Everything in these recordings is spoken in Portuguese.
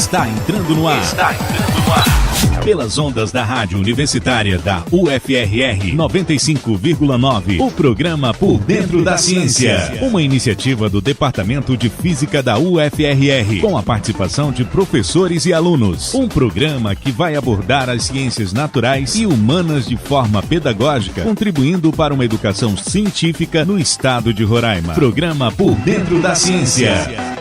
Está entrando no ar. Pelas ondas da Rádio Universitária da UFRR 95,9, o programa Por Dentro da Ciência. Uma iniciativa do Departamento de Física da UFRR, com a participação de professores e alunos. Um programa que vai abordar as ciências naturais e humanas de forma pedagógica, contribuindo para uma educação científica no estado de Roraima. Programa Por Dentro da Ciência.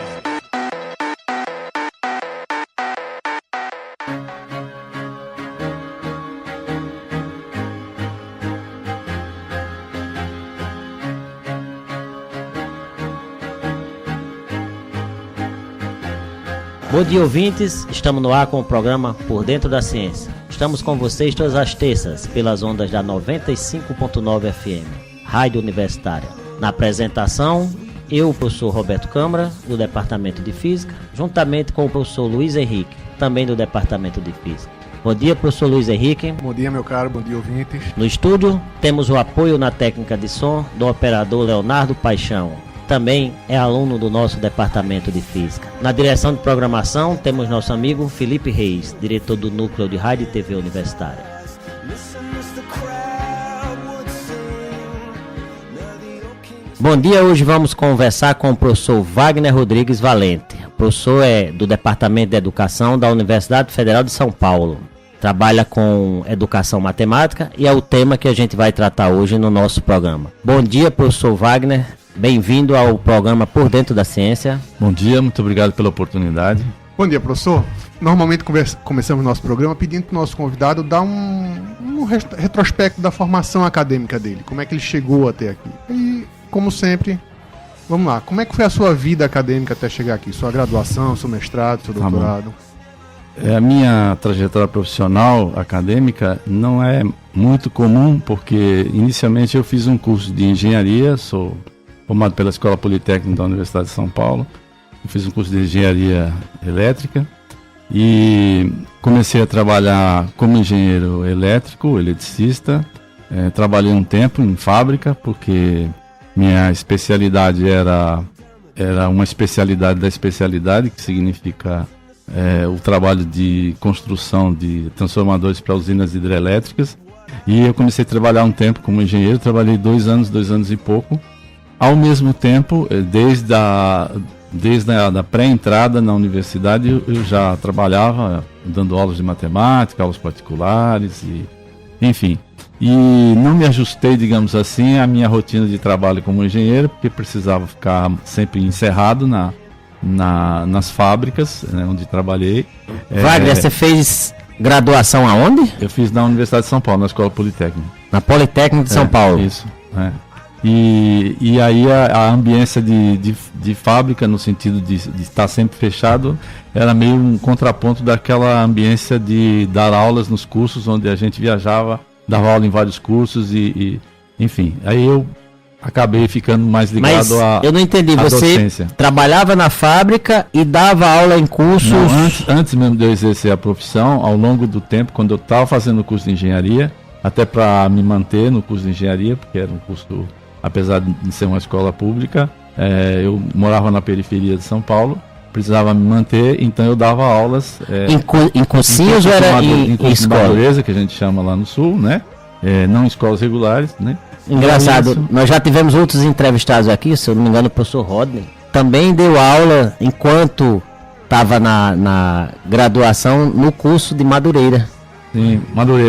Bom dia, ouvintes, estamos no ar com o programa Por Dentro da Ciência. Estamos com vocês todas as terças, pelas ondas da 95.9 FM, Rádio Universitária. Na apresentação, eu, o professor Roberto Câmara, do Departamento de Física, juntamente com o professor Luiz Henrique, também do Departamento de Física. Bom dia, professor Luiz Henrique. Bom dia, meu caro, bom dia, ouvintes. No estúdio, temos o apoio na técnica de som do operador Leonardo Paixão. Também é aluno do nosso Departamento de Física. Na direção de programação, temos nosso amigo Felipe Reis, diretor do Núcleo de Rádio e TV Universitária. Bom dia, hoje vamos conversar com o professor Wagner Rodrigues Valente. O professor é do Departamento de Educação da Universidade Federal de São Paulo. Trabalha com educação matemática e é o tema que a gente vai tratar hoje no nosso programa. Bom dia, professor Wagner. Bem-vindo ao programa Por Dentro da Ciência. Bom dia, muito obrigado pela oportunidade. Bom dia, professor. Normalmente começamos nosso programa pedindo para o nosso convidado dar um retrospecto da formação acadêmica dele, como é que ele chegou até aqui. E, como sempre, vamos lá, como é que foi a sua vida acadêmica até chegar aqui? Sua graduação, seu mestrado, seu doutorado? A minha trajetória profissional acadêmica não é muito comum, porque inicialmente eu fiz um curso de engenharia, sou formado pela Escola Politécnica da Universidade de São Paulo. Eu fiz um curso de engenharia elétrica e comecei a trabalhar como engenheiro elétrico, eletricista. Trabalhei um tempo em fábrica, porque minha especialidade era uma especialidade da especialidade, que significa o trabalho de construção de transformadores para usinas hidrelétricas. E eu comecei a trabalhar um tempo como engenheiro, trabalhei 2 anos e pouco. Ao mesmo tempo, desde a pré-entrada na universidade, eu já trabalhava dando aulas de matemática, aulas particulares, enfim. E não me ajustei, digamos assim, à minha rotina de trabalho como engenheiro, porque precisava ficar sempre encerrado nas fábricas, né, onde trabalhei. Wagner, você fez graduação aonde? Eu fiz na Universidade de São Paulo, na Escola Politécnica. Na Politécnica de São Paulo? Isso, E aí a ambiência de fábrica, no sentido de estar sempre fechado, era meio um contraponto daquela ambiência de dar aulas nos cursos, onde a gente viajava, dava aula em vários cursos enfim. Aí eu acabei ficando mais ligado à eu não entendi, você docência. Trabalhava na fábrica e dava aula em cursos? Não, antes mesmo de eu exercer a profissão, ao longo do tempo, quando eu estava fazendo o curso de engenharia, até para me manter no curso de engenharia, porque era um curso, apesar de ser uma escola pública, eu morava na periferia de São Paulo, precisava me manter, então eu dava aulas em cursinhos ou era em escola? Em Madureza, que a gente chama lá no sul, né? Não em escolas regulares, né? Engraçado, então, nós já tivemos outros entrevistados aqui, se eu não me engano o professor Rodney também deu aula enquanto estava na graduação no curso de Madureira. Sim,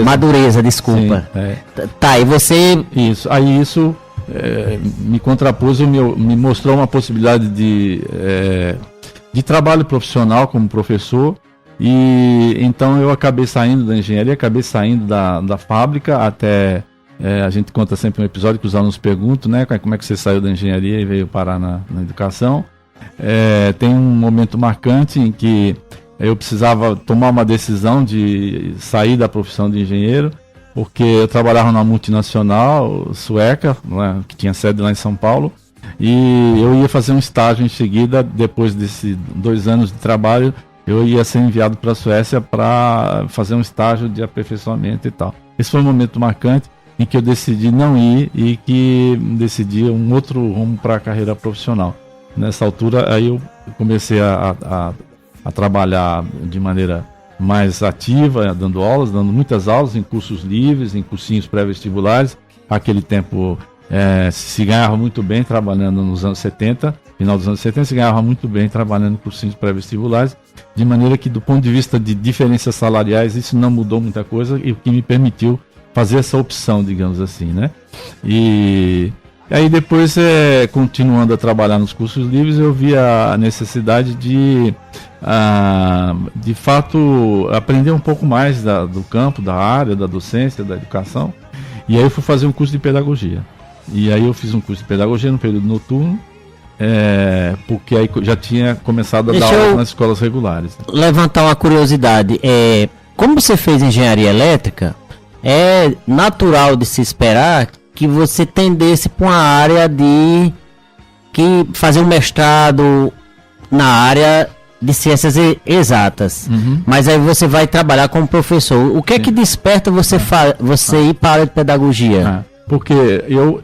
Madureza, desculpa. Sim, Tá, e você... Isso, aí isso me contrapôs, me mostrou uma possibilidade de trabalho profissional como professor, e então eu acabei saindo da engenharia, acabei saindo da fábrica, até a gente conta sempre um episódio que os alunos perguntam, né, como é que você saiu da engenharia e veio parar na educação. Tem um momento marcante em que eu precisava tomar uma decisão de sair da profissão de engenheiro, porque eu trabalhava numa multinacional sueca, né, que tinha sede lá em São Paulo, e eu ia fazer um estágio em seguida. Depois desses 2 anos de trabalho, eu ia ser enviado para a Suécia para fazer um estágio de aperfeiçoamento e tal. Esse foi um momento marcante em que eu decidi não ir e que decidi um outro rumo para a carreira profissional. Nessa altura, aí eu comecei a a trabalhar de maneira mais ativa, dando muitas aulas em cursos livres, em cursinhos pré-vestibulares. Aquele tempo se ganhava muito bem trabalhando nos anos 70, final dos anos 70 se ganhava muito bem trabalhando em cursinhos pré-vestibulares, de maneira que do ponto de vista de diferenças salariais isso não mudou muita coisa, e o que me permitiu fazer essa opção, digamos assim, né? E aí depois, continuando a trabalhar nos cursos livres, eu vi a necessidade de fato aprender um pouco mais do campo, da área, da docência, da educação. E aí eu fui fazer um curso de pedagogia. E aí eu fiz um curso de pedagogia no período noturno, porque aí já tinha começado a dar aula nas escolas regulares. Levantar uma curiosidade. Como você fez engenharia elétrica, é natural de se esperar que você tendesse para uma área de fazer um mestrado na área de ciências exatas. Mas aí você vai trabalhar como professor. O que é que desperta você ir para a área de pedagogia? Porque eu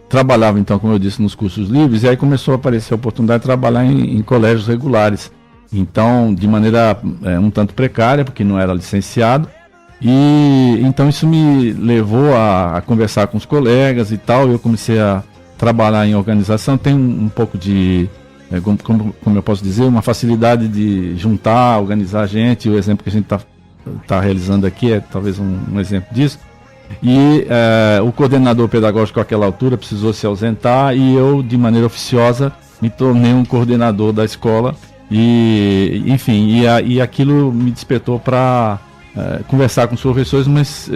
trabalhava, então, como eu disse, nos cursos livres, e aí começou a aparecer a oportunidade de trabalhar em colégios regulares. Então, de maneira um tanto precária, porque não era licenciado. E então isso me levou a conversar com os colegas e tal. Eu comecei a trabalhar em organização. Tem um pouco de, como eu posso dizer, uma facilidade de juntar, organizar gente. O exemplo que a gente está realizando aqui é talvez um exemplo disso. E o coordenador pedagógico àquela altura precisou se ausentar, e eu, de maneira oficiosa, me tornei um coordenador da escola. E enfim, e aquilo me despertou para conversar com os professores, mas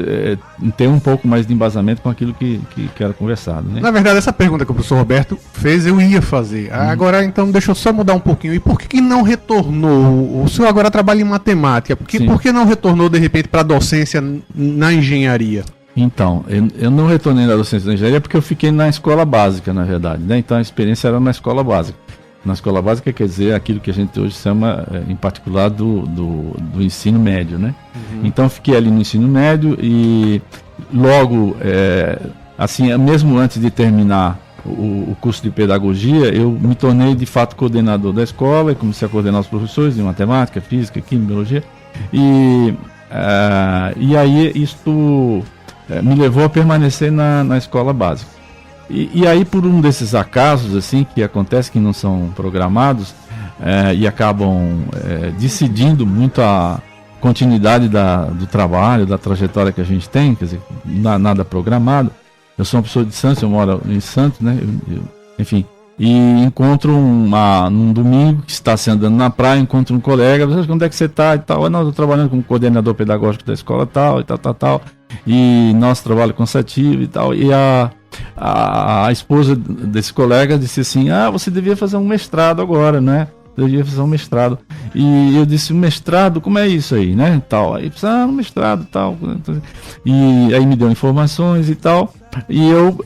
ter um pouco mais de embasamento com aquilo que era conversado, né? Na verdade, essa pergunta que o professor Roberto fez, eu ia fazer. Agora, então, deixa eu só mudar um pouquinho. E por que não retornou? O senhor agora trabalha em matemática. Por que não retornou, de repente, para a docência na engenharia? Então, eu não retornei na docência da engenharia porque eu fiquei na escola básica, na verdade, né? Então, a experiência era na escola básica. Na escola básica quer dizer aquilo que a gente hoje chama, em particular, do ensino médio, né? Então fiquei ali no ensino médio e logo, assim, mesmo antes de terminar o curso de pedagogia, eu me tornei de fato coordenador da escola e comecei a coordenar os professores de matemática, física, química, biologia. E aí isto me levou a permanecer na escola básica. E aí, por um desses acasos assim que acontece, que não são programados, e acabam decidindo muito a continuidade do trabalho, da trajetória que a gente tem, quer dizer, nada programado. Eu sou uma pessoa de Santos, eu moro em Santos, né? Enfim, e encontro num domingo que está se andando na praia, encontro um colega, onde é que você está e tal? Não, estou trabalhando como coordenador pedagógico da escola tal, e tal, e nosso trabalho cansativo e tal, e a esposa desse colega disse assim: você devia fazer um mestrado agora, né? Devia fazer um mestrado. E eu disse: mestrado? Como é isso aí, né? Tal. Aí disse: um mestrado, tal. E aí me deu informações e tal. E eu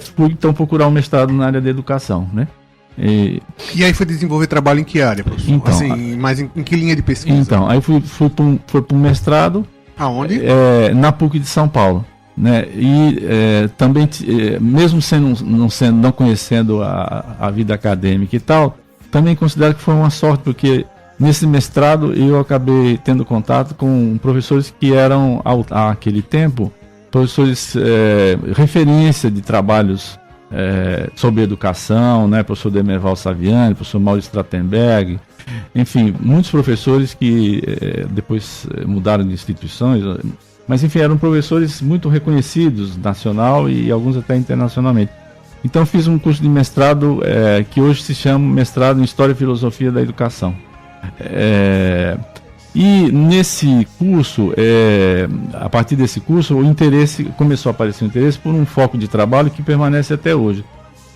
fui então procurar um mestrado na área da educação, né? E aí foi desenvolver trabalho em que área, professor? Então, assim, mas em que linha de pesquisa? Então, aí fui para um mestrado. Aonde? Na PUC de São Paulo. Né? E também, mesmo não conhecendo a vida acadêmica e tal, também considero que foi uma sorte, porque nesse mestrado eu acabei tendo contato com professores que eram, àquele tempo, professores referência de trabalhos sobre educação, né? Professor Demerval Saviani, professor Maurício Strattenberg, enfim, muitos professores que depois mudaram de instituições. Mas, enfim, eram professores muito reconhecidos, nacional e alguns até internacionalmente. Então, fiz um curso de mestrado que hoje se chama Mestrado em História e Filosofia da Educação. E nesse curso, a partir desse curso, começou a aparecer o interesse por um foco de trabalho que permanece até hoje,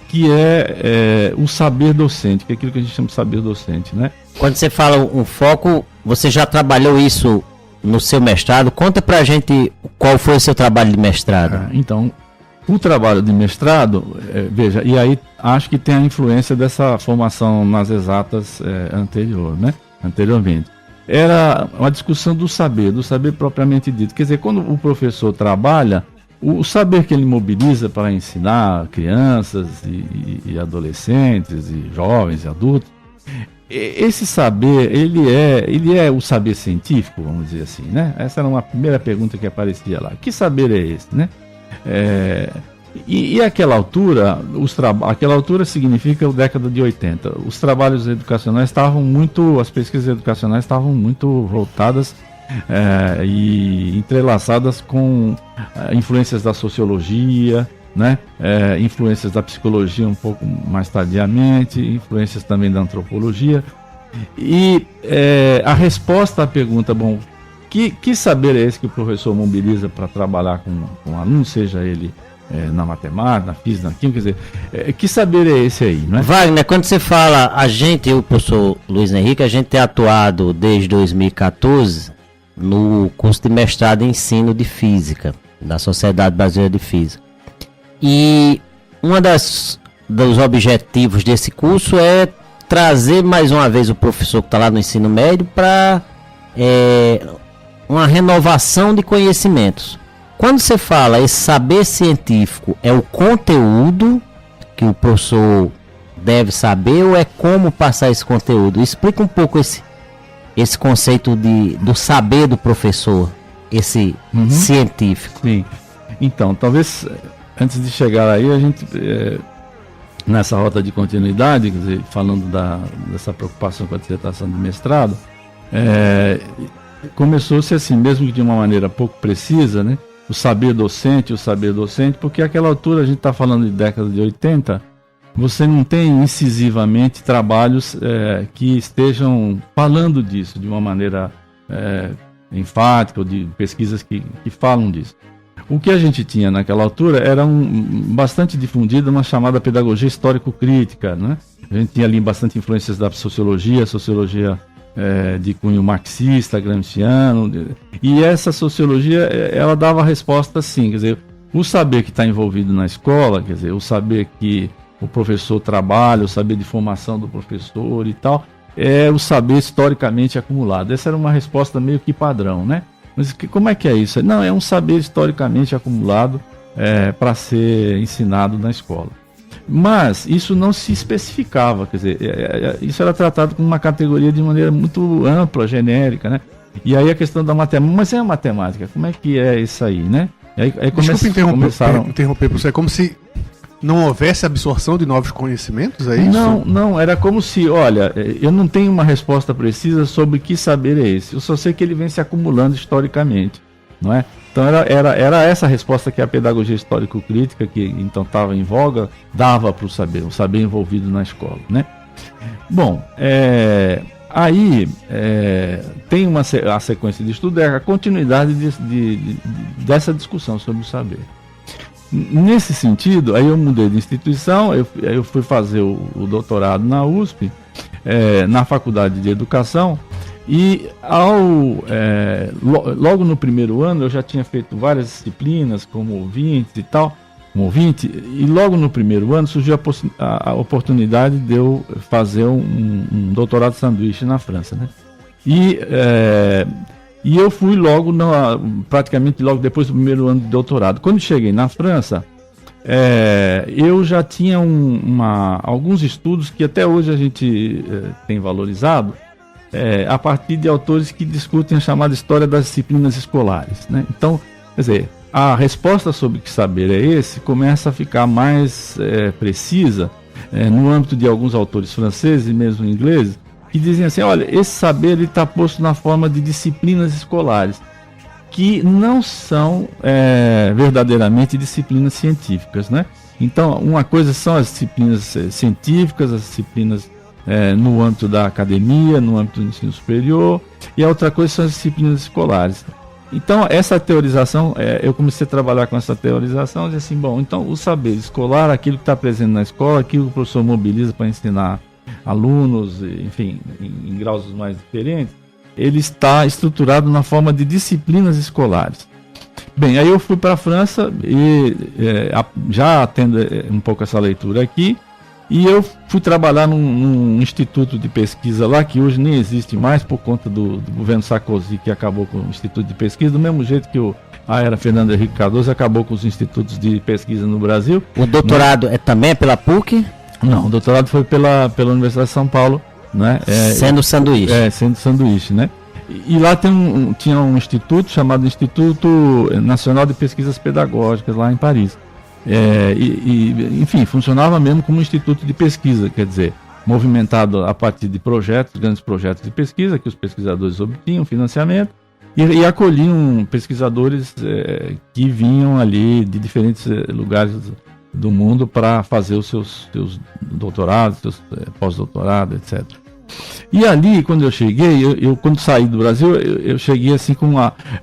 que é o saber docente, que é aquilo que a gente chama de saber docente, né? Quando você fala um foco, você já trabalhou isso no seu mestrado? Conta pra gente qual foi o seu trabalho de mestrado. Então, o trabalho de mestrado, veja, e aí acho que tem a influência dessa formação nas exatas anteriormente. Era uma discussão do saber propriamente dito. Quer dizer, quando o professor trabalha, o saber que ele mobiliza para ensinar crianças e adolescentes e jovens e adultos, esse saber, ele é o saber científico, vamos dizer assim, né? Essa era uma primeira pergunta que aparecia lá. Que saber é esse, né? E aquela altura, aquela altura significa a década de 80. Os trabalhos educacionais as pesquisas educacionais estavam muito voltadas e entrelaçadas com influências da sociologia, né? Influências da psicologia um pouco mais tardiamente, influências também da antropologia. E a resposta à pergunta, bom, que saber é esse que o professor mobiliza para trabalhar com um aluno, seja ele na matemática, na física, na química, quer dizer, que saber é esse aí, né? Wagner, quando você fala, eu, professor Luiz Henrique, a gente tem atuado desde 2014 no curso de mestrado em ensino de física, da Sociedade Brasileira de Física. E dos objetivos desse curso é trazer mais uma vez o professor que está lá no ensino médio para uma renovação de conhecimentos. Quando você fala esse saber científico, é o conteúdo que o professor deve saber ou é como passar esse conteúdo? Explica um pouco esse conceito do saber do professor, esse científico. Sim. Então, talvez antes de chegar aí, a gente, nessa rota de continuidade, quer dizer, falando dessa preocupação com a dissertação de mestrado, começou-se assim, mesmo que de uma maneira pouco precisa, né? O saber docente, porque àquela altura, a gente está falando de década de 80, você não tem incisivamente trabalhos que estejam falando disso de uma maneira enfática, ou de pesquisas que falam disso. O que a gente tinha naquela altura era bastante difundida uma chamada pedagogia histórico-crítica, né? A gente tinha ali bastante influências da sociologia de cunho marxista, gramsciano, e essa sociologia, ela dava a resposta assim, quer dizer, o saber que está envolvido na escola, quer dizer, o saber que o professor trabalha, o saber de formação do professor e tal, é o saber historicamente acumulado. Essa era uma resposta meio que padrão, né? Mas como é que é isso? Não, é um saber historicamente acumulado para ser ensinado na escola. Mas isso não se especificava, quer dizer, isso era tratado como uma categoria de maneira muito ampla, genérica, né? E aí a questão da matemática, mas é a matemática, como é que é isso aí, né? Aí Desculpe interromper, professor, é como se não houvesse absorção de novos conhecimentos, é isso? Não, era como se, olha, eu não tenho uma resposta precisa sobre que saber é esse, eu só sei que ele vem se acumulando historicamente, não é? Então era essa resposta que a pedagogia histórico-crítica, que então estava em voga, dava para o saber envolvido na escola, né? Bom, aí tem a sequência de estudo, a continuidade dessa discussão sobre o saber. Nesse sentido, aí eu mudei de instituição, eu fui fazer o doutorado na USP, na Faculdade de Educação, e logo no primeiro ano eu já tinha feito várias disciplinas como ouvinte, e logo no primeiro ano surgiu a oportunidade de eu fazer um doutorado sanduíche na França, né? E eu fui praticamente logo depois do primeiro ano de doutorado. Quando cheguei na França, eu já tinha alguns estudos que até hoje a gente tem valorizado, a partir de autores que discutem a chamada história das disciplinas escolares, né? Então, quer dizer, a resposta sobre que saber é esse começa a ficar mais precisa no âmbito de alguns autores franceses e mesmo ingleses, que dizem assim, olha, esse saber está posto na forma de disciplinas escolares, que não são verdadeiramente disciplinas científicas, né? Então, uma coisa são as disciplinas científicas, as disciplinas no âmbito da academia, no âmbito do ensino superior, e a outra coisa são as disciplinas escolares. Então, essa teorização, eu comecei a trabalhar com essa teorização, de assim, bom, então o saber escolar, aquilo que está presente na escola, aquilo que o professor mobiliza para ensinar alunos, enfim, em graus mais diferentes, ele está estruturado na forma de disciplinas escolares. Bem, aí eu fui para a França e já tendo um pouco essa leitura aqui, e eu fui trabalhar num instituto de pesquisa lá, que hoje nem existe mais por conta do governo Sarkozy, que acabou com o instituto de pesquisa, do mesmo jeito que a era Fernando Henrique Cardoso acabou com os institutos de pesquisa no Brasil. O doutorado também é pela PUC? Não, o doutorado foi pela Universidade de São Paulo, né? Sendo sanduíche. Sendo sanduíche, né? E lá tinha um instituto chamado Instituto Nacional de Pesquisas Pedagógicas, lá em Paris. Enfim, funcionava mesmo como um instituto de pesquisa, quer dizer, movimentado a partir de projetos, grandes projetos de pesquisa, que os pesquisadores obtinham financiamento, e acolhiam pesquisadores que vinham ali de diferentes lugares do mundo para fazer os seus doutorados, seus pós-doutorados, etc. E ali, quando eu cheguei, eu quando saí do Brasil, eu cheguei assim com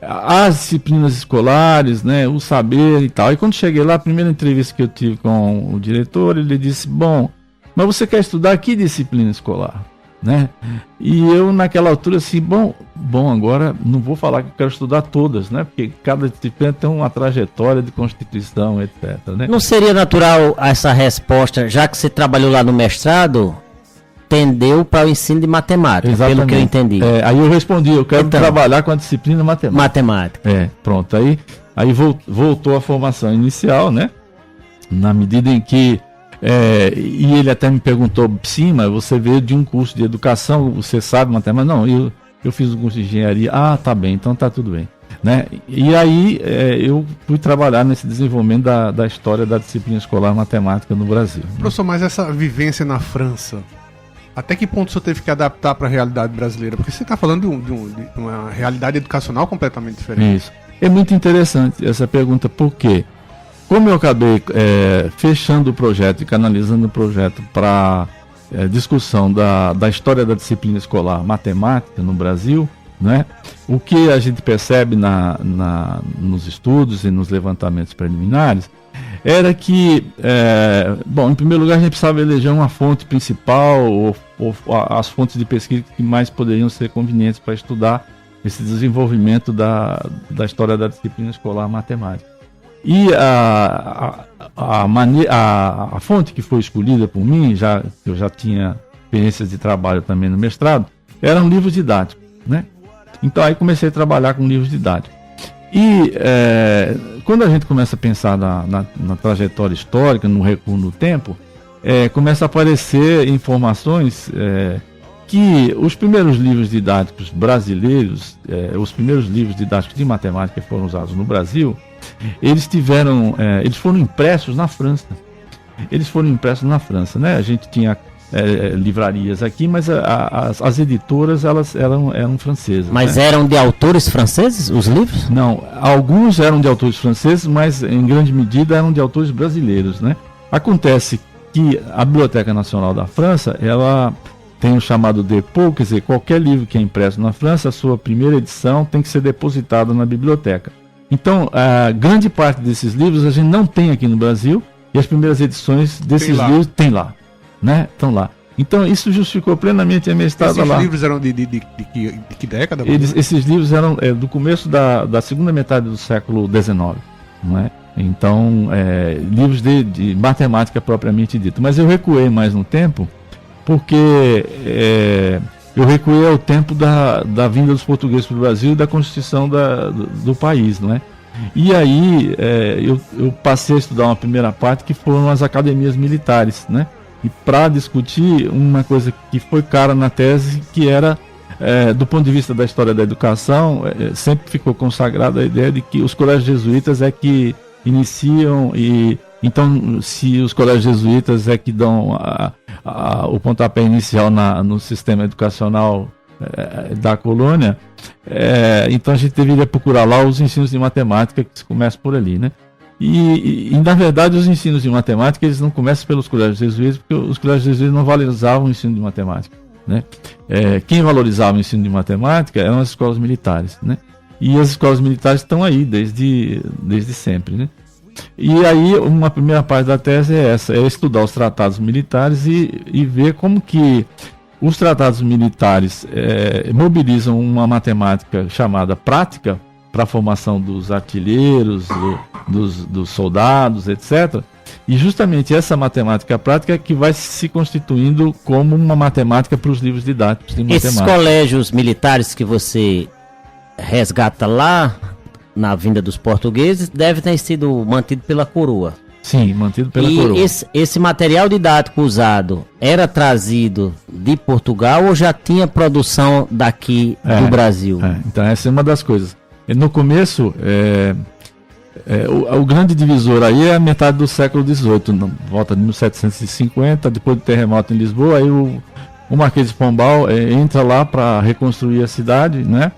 as disciplinas escolares, né, o saber e tal. E quando cheguei lá, a primeira entrevista que eu tive com o diretor, ele disse: bom, mas você quer estudar que disciplina escolar? Né? E eu naquela altura assim, bom, agora não vou falar que eu quero estudar todas, né? Porque cada disciplina tem uma trajetória de constituição, etc. Né? Não seria natural essa resposta, já que você trabalhou lá no mestrado, tendeu para o ensino de matemática, exatamente, pelo que eu entendi. Aí eu respondi, eu quero trabalhar com a disciplina matemática. Pronto, aí voltou a formação inicial, né? Na medida em que e ele até me perguntou: sim, mas você veio de um curso de educação, você sabe matemática? Não, eu fiz um curso de engenharia. Ah, tá bem, então tá tudo bem, né? E aí eu fui trabalhar nesse desenvolvimento da história da disciplina escolar matemática no Brasil. Professor, mas essa vivência na França, até que ponto o senhor teve que adaptar para a realidade brasileira? Porque você está falando de uma realidade educacional completamente diferente. Isso. É muito interessante essa pergunta, porque como eu acabei fechando o projeto e canalizando o projeto para discussão da história da disciplina escolar matemática no Brasil, né, o que a gente percebe nos estudos e nos levantamentos preliminares era que, em primeiro lugar, a gente precisava eleger uma fonte principal ou as fontes de pesquisa que mais poderiam ser convenientes para estudar esse desenvolvimento da história da disciplina escolar matemática. E a fonte que foi escolhida por mim, eu já tinha experiências de trabalho também no mestrado, eram livros didáticos, né? Então aí comecei a trabalhar com livros didáticos. E quando a gente começa a pensar na trajetória histórica, no recuo no tempo, começa a aparecer informações que os primeiros livros didáticos brasileiros, os primeiros livros didáticos de matemática que foram usados no Brasil, eles foram impressos na França. Né? A gente tinha livrarias aqui, mas as editoras elas eram francesas. Mas né? Eram de autores franceses os livros? Não, alguns eram de autores franceses, mas em grande medida eram de autores brasileiros, né? Acontece que a Biblioteca Nacional da França, ela tem o chamado dépôt, quer dizer, qualquer livro que é impresso na França, a sua primeira edição tem que ser depositada na biblioteca. Então, a grande parte desses livros a gente não tem aqui no Brasil, e as primeiras edições desses livros tem lá, né? Estão lá. Então, isso justificou plenamente a minha estada lá. Esses livros eram de que década? Esses livros eram do começo da segunda metade do século XIX, não é? Então, livros de matemática propriamente dito. Mas eu recuei mais no tempo, porque eu recuei ao tempo da vinda dos portugueses para o Brasil e da constituição do país, não é? E aí eu passei a estudar uma primeira parte que foram as academias militares, né? E para discutir uma coisa que foi cara na tese, que era, do ponto de vista da história da educação, sempre ficou consagrada a ideia de que os colégios jesuítas é que iniciam e... Então, se os colégios jesuítas é que dão o pontapé inicial no sistema educacional da colônia, então a gente deveria procurar lá os ensinos de matemática, que se começa por ali, né? E na verdade, os ensinos de matemática, eles não começam pelos colégios jesuítas, porque os colégios jesuítas não valorizavam o ensino de matemática, né? Quem valorizava o ensino de matemática eram as escolas militares, né? E as escolas militares estão aí desde sempre, né? E aí uma primeira parte da tese é essa, é estudar os tratados militares e ver como que os tratados militares mobilizam uma matemática chamada prática para a formação dos artilheiros, dos soldados, etc. E justamente essa matemática prática é que vai se constituindo como uma matemática para os livros didáticos de matemática. Esses colégios militares que você resgata lá na vinda dos portugueses deve ter sido mantido pela coroa. Sim, mantido pela e coroa. esse material didático usado era trazido de Portugal ou já tinha produção daqui do Brasil? Então essa é uma das coisas. No começo, o grande divisor aí é a metade do século XVIII, volta de 1750, depois do terremoto em Lisboa, aí o Marquês de Pombal entra lá para reconstruir a cidade, né?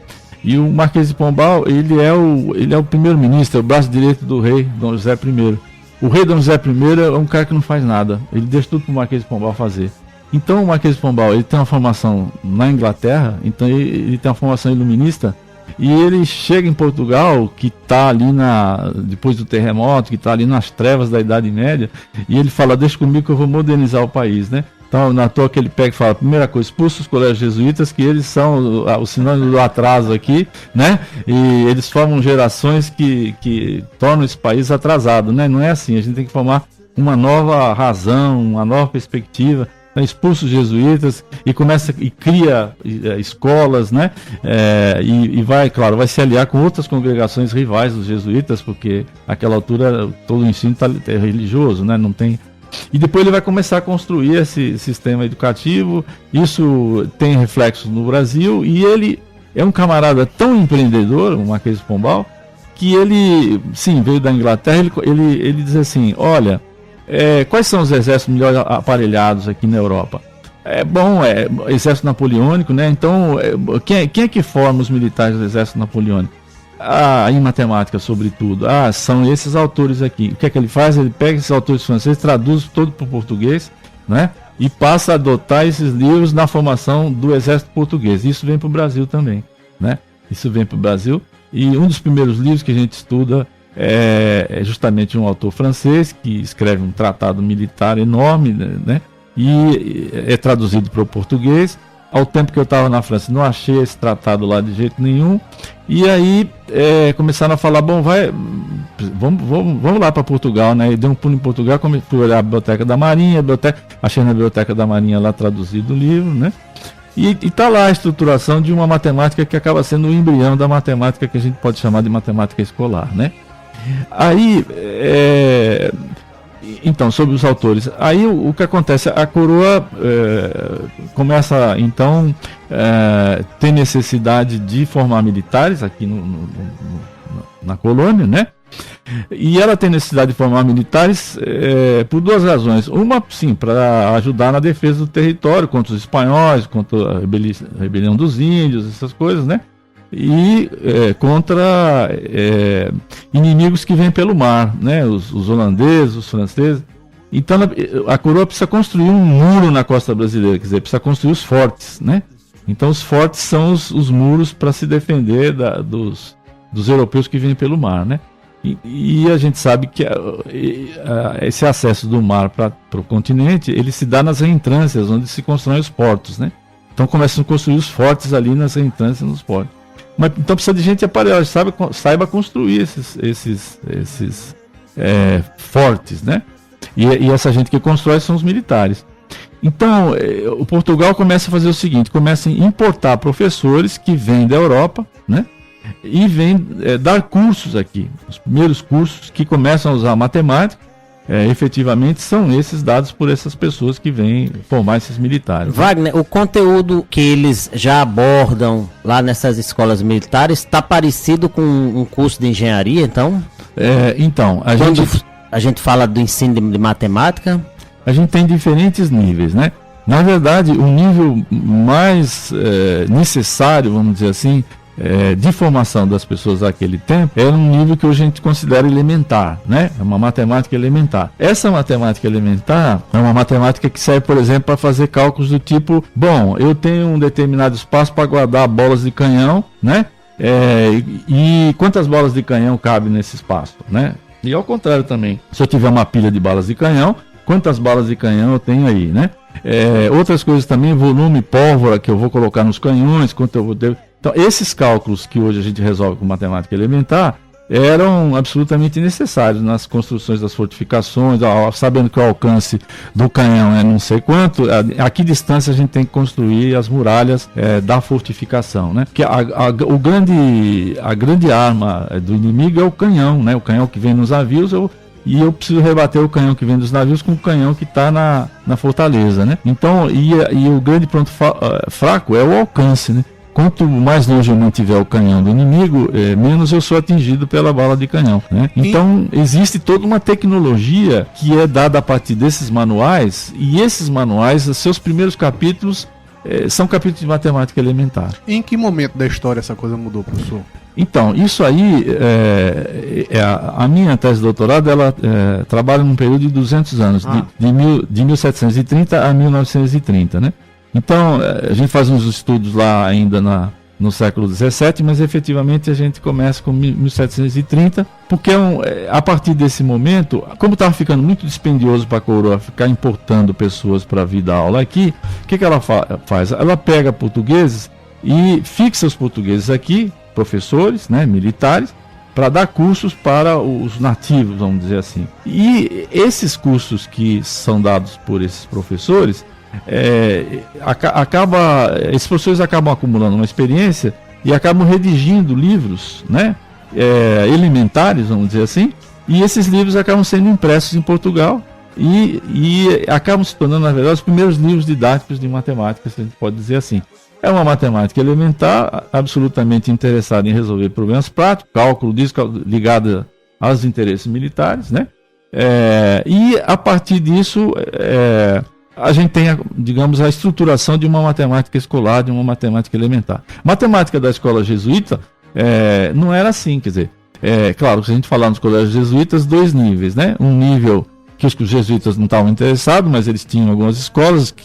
E o Marquês de Pombal, ele é o primeiro-ministro, é o braço direito do rei Dom José I. O rei Dom José I é um cara que não faz nada, ele deixa tudo para o Marquês de Pombal fazer. Então o Marquês de Pombal, ele tem uma formação na Inglaterra, então ele tem uma formação iluminista, e ele chega em Portugal, que está ali depois do terremoto, que está ali nas trevas da Idade Média, e ele fala, deixa comigo que eu vou modernizar o país, né? Então, na toa que ele pega e fala, primeira coisa, expulsa os colégios jesuítas, que eles são o sinônimo do atraso aqui, né? E eles formam gerações que tornam esse país atrasado, né? Não é assim, a gente tem que formar uma nova razão, uma nova perspectiva. Então, expulsa os jesuítas e cria escolas, né? E vai se aliar com outras congregações rivais dos jesuítas, porque naquela altura todo o ensino é religioso, né? Não tem. E depois ele vai começar a construir esse sistema educativo. Isso tem reflexos no Brasil, e ele é um camarada tão empreendedor, o Marquês de Pombal, que ele, sim, veio da Inglaterra. Ele diz assim, olha, quais são os exércitos melhor aparelhados aqui na Europa? Exército napoleônico, né? Então, quem é que forma os militares do exército napoleônico? Em matemática, sobretudo. São esses autores aqui. O que é que ele faz? Ele pega esses autores franceses, traduz todo para o português, né? E passa a adotar esses livros na formação do exército português. Isso vem para o Brasil também, né? Isso vem para o Brasil. E um dos primeiros livros que a gente estuda é justamente um autor francês que escreve um tratado militar enorme, né? E é traduzido para o português. Ao tempo que eu estava na França, não achei esse tratado lá de jeito nenhum. E aí começaram a falar, vamos lá para Portugal, né? E deu um pulo em Portugal, fui olhar a Biblioteca da Marinha, achei na Biblioteca da Marinha lá traduzido o livro, né? E está lá a estruturação de uma matemática que acaba sendo o embrião da matemática que a gente pode chamar de matemática escolar, né? Aí, então, sobre os autores, aí o que acontece, a coroa começa então ter necessidade de formar militares aqui na colônia, né? E ela tem necessidade de formar militares por duas razões. Uma, sim, para ajudar na defesa do território contra os espanhóis, contra a rebelião dos índios, essas coisas, né? E contra inimigos que vêm pelo mar, né? Os holandeses, os franceses. Então a coroa precisa construir um muro na costa brasileira, quer dizer, precisa construir os fortes, né? Então os fortes são os muros para se defender dos europeus que vêm pelo mar, né? E a gente sabe que esse acesso do mar para o continente, ele se dá nas reentrâncias, onde se constroem os portos, né? Então começam a construir os fortes ali nas reentrâncias, nos portos. Mas, então precisa de gente aparelhada, saiba construir esses fortes, né? E essa gente que constrói são os militares. Então, o Portugal começa a fazer o seguinte, começa a importar professores que vêm da Europa, né? E vem dar cursos aqui. Os primeiros cursos que começam a usar matemática, efetivamente são esses dados por essas pessoas que vêm formar esses militares. Wagner, o conteúdo que eles já abordam lá nessas escolas militares está parecido com um curso de engenharia, então? Então, a gente fala do ensino de matemática? A gente tem diferentes níveis, né? Na verdade, o nível mais necessário, vamos dizer assim, de formação das pessoas daquele tempo era um nível que hoje a gente considera elementar, né? É uma matemática elementar. Essa matemática elementar é uma matemática que serve, por exemplo, para fazer cálculos do tipo, eu tenho um determinado espaço para guardar bolas de canhão, né? E quantas bolas de canhão cabem nesse espaço, né? E ao contrário também, se eu tiver uma pilha de balas de canhão, quantas balas de canhão eu tenho aí, né? Outras coisas também, volume, pólvora que eu vou colocar nos canhões, quanto eu vou ter. Então, esses cálculos que hoje a gente resolve com matemática elementar eram absolutamente necessários nas construções das fortificações, sabendo que o alcance do canhão é não sei quanto, a que distância a gente tem que construir as muralhas da fortificação, né? Porque a grande arma do inimigo é o canhão, né? O canhão que vem nos navios e eu preciso rebater o canhão que vem dos navios com o canhão que está na fortaleza, né? Então, e o grande ponto fraco é o alcance, né? Quanto mais longe eu mantiver o canhão do inimigo, menos eu sou atingido pela bala de canhão, né? Então, existe toda uma tecnologia que é dada a partir desses manuais, e esses manuais, seus primeiros capítulos, são capítulos de matemática elementar. Em que momento da história essa coisa mudou, professor? Então, isso aí, a minha tese de doutorado, ela trabalha num período de 200 anos, de 1730 a 1930, né? Então, a gente faz uns estudos lá ainda no século XVII, mas efetivamente a gente começa com 1730, porque a partir desse momento, como estava ficando muito dispendioso para a coroa ficar importando pessoas para vir dar aula aqui, o que ela faz? Ela pega portugueses e fixa os portugueses aqui, professores, né, militares, para dar cursos para os nativos, vamos dizer assim. E esses cursos que são dados por esses professores, esses professores acabam acumulando uma experiência e acabam redigindo livros, né, elementares, vamos dizer assim, e esses livros acabam sendo impressos em Portugal e acabam se tornando, na verdade, os primeiros livros didáticos de matemática, se a gente pode dizer assim. É uma matemática elementar, absolutamente interessada em resolver problemas práticos, cálculo disso ligado aos interesses militares, né? E a partir disso, a gente tem, digamos, a estruturação de uma matemática escolar, de uma matemática elementar. Matemática da escola jesuíta não era assim, quer dizer, claro, se a gente falar nos colégios jesuítas, 2 níveis, né? Um nível que os jesuítas não estavam interessados, mas eles tinham algumas escolas,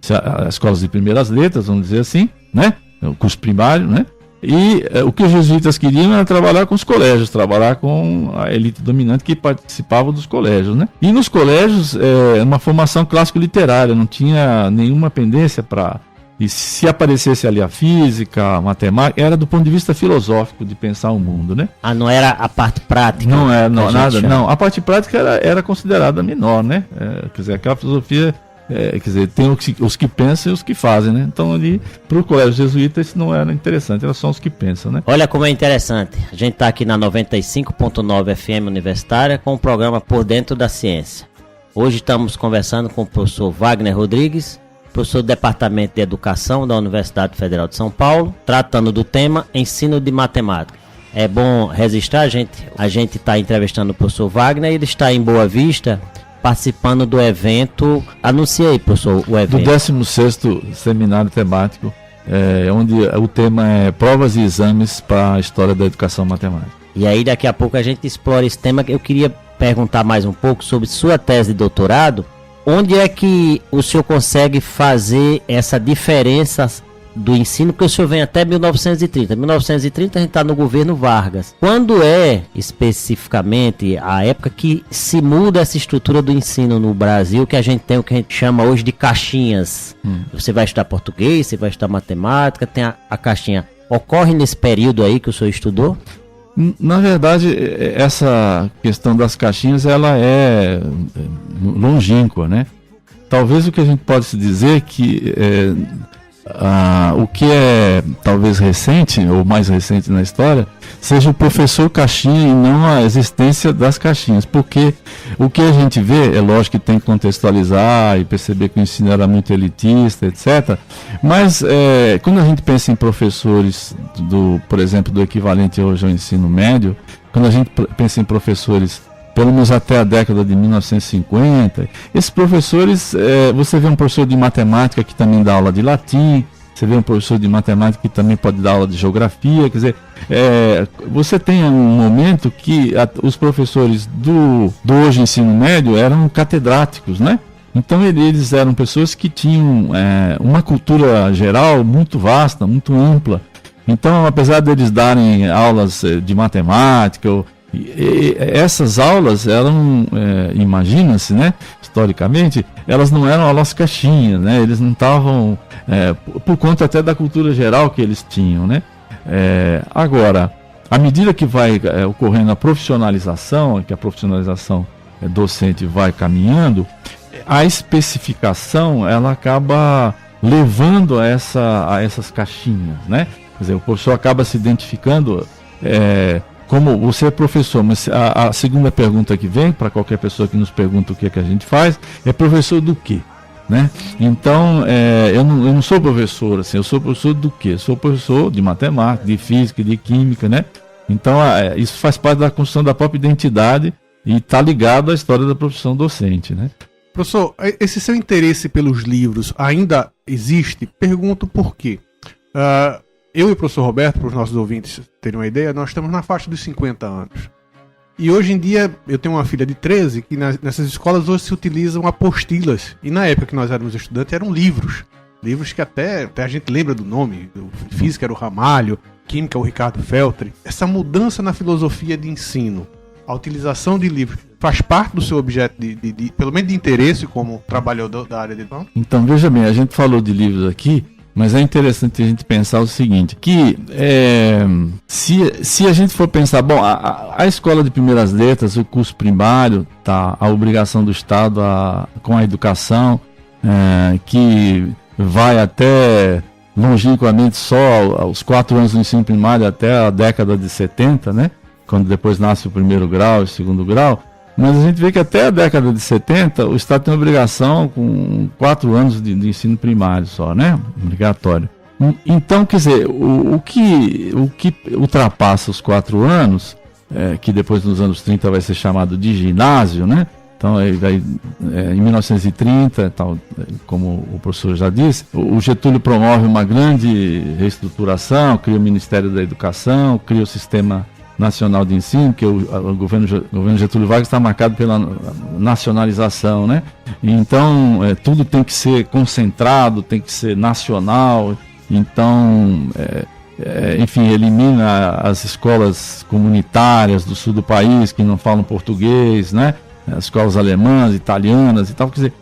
as escolas de primeiras letras, vamos dizer assim, né? O curso primário, né? E o que os jesuítas queriam era trabalhar com os colégios, trabalhar com a elite dominante que participava dos colégios, né? E nos colégios, uma formação clássico-literária, não tinha nenhuma pendência para... E se aparecesse ali a física, a matemática, era do ponto de vista filosófico de pensar o mundo, né? Não era a parte prática? Não, a parte prática era considerada menor, né? Quer dizer, aquela filosofia, quer dizer, tem os que pensam e os que fazem, né? Então ali, para o colégio jesuíta, isso não era interessante, era só os que pensam, né? Olha como é interessante, a gente está aqui na 95.9 FM Universitária com o programa Por Dentro da Ciência. Hoje estamos conversando com o professor Wagner Rodrigues, professor do Departamento de Educação da Universidade Federal de São Paulo, tratando do tema Ensino de Matemática. É bom registrar, a gente está entrevistando o professor Wagner, ele está em Boa Vista, participando do evento, anunciei, professor, o evento. Do 16º Seminário Temático, onde o tema é Provas e Exames para a História da Educação Matemática. E aí daqui a pouco a gente explora esse tema, eu queria perguntar mais um pouco sobre sua tese de doutorado. Onde é que o senhor consegue fazer essa diferença do ensino? Porque o senhor vem até 1930. 1930 a gente está no governo Vargas. Quando é especificamente a época que se muda essa estrutura do ensino no Brasil, que a gente tem o que a gente chama hoje de caixinhas? Você vai estudar português, você vai estudar matemática, tem a caixinha. Ocorre nesse período aí que o senhor estudou? Na verdade, essa questão das caixinhas, ela é longínqua, né? Talvez o que a gente pode se dizer que o que é talvez recente, ou mais recente na história, seja o professor caixinha e não a existência das caixinhas, porque o que a gente vê, é lógico que tem que contextualizar e perceber que o ensino era muito elitista, etc. Mas quando a gente pensa em professores, por exemplo, do equivalente hoje ao ensino médio, quando a gente pensa em professores pelo menos até a década de 1950, esses professores, você vê um professor de matemática que também dá aula de latim, você vê um professor de matemática que também pode dar aula de geografia, quer dizer, você tem um momento que os professores do hoje ensino médio eram catedráticos, né? Então eles eram pessoas que tinham uma cultura geral muito vasta, muito ampla. Então, apesar deles darem aulas de matemática, essas aulas eram, imagina-se, né, historicamente, elas não eram aulas caixinhas, né, eles não estavam, por conta até da cultura geral que eles tinham, né. Agora, à medida que vai ocorrendo a profissionalização, que a profissionalização docente vai caminhando, a especificação, ela acaba levando a essas caixinhas, né, quer dizer, o professor acaba se identificando como você é professor, mas a segunda pergunta que vem, para qualquer pessoa que nos pergunta o que é que a gente faz, é professor do quê? Né? Então, eu não sou professor, assim, eu sou professor do quê? Eu sou professor de matemática, de física, de química, né? Então, isso faz parte da construção da própria identidade e está ligado à história da profissão docente, né? Professor, esse seu interesse pelos livros ainda existe? Pergunto por quê. Eu e o professor Roberto, para os nossos ouvintes terem uma ideia, nós estamos na faixa dos 50 anos. E hoje em dia, eu tenho uma filha de 13, que nessas escolas hoje se utilizam apostilas. E na época que nós éramos estudantes, eram livros. Livros que até a gente lembra do nome. Física era o Ramalho, Química é o Ricardo Feltri. Essa mudança na filosofia de ensino, a utilização de livros, faz parte do seu objeto, pelo menos de interesse como trabalhador da área de educação? Então, veja bem, a gente falou de livros aqui, mas é interessante a gente pensar o seguinte, que se a gente for pensar, bom, a escola de primeiras letras, o curso primário, tá, a obrigação do Estado com a educação, que vai até longínquamente só aos 4 anos do ensino primário até a década de 70, né? Quando depois nasce o primeiro grau e o segundo grau. Mas a gente vê que até a década de 70 o Estado tem obrigação com 4 anos de ensino primário só, né? Obrigatório. Então, quer dizer, o que ultrapassa os 4 anos, que depois nos anos 30 vai ser chamado de ginásio, né? Então, em 1930, tal, como o professor já disse, o Getúlio promove uma grande reestruturação, cria o Ministério da Educação, cria o Sistema Nacional de Ensino, que o governo Getúlio Vargas está marcado pela nacionalização, né? Então, tudo tem que ser concentrado, tem que ser nacional. Então, enfim, elimina as escolas comunitárias do sul do país que não falam português, né? As escolas alemãs, italianas e tal. Quer dizer,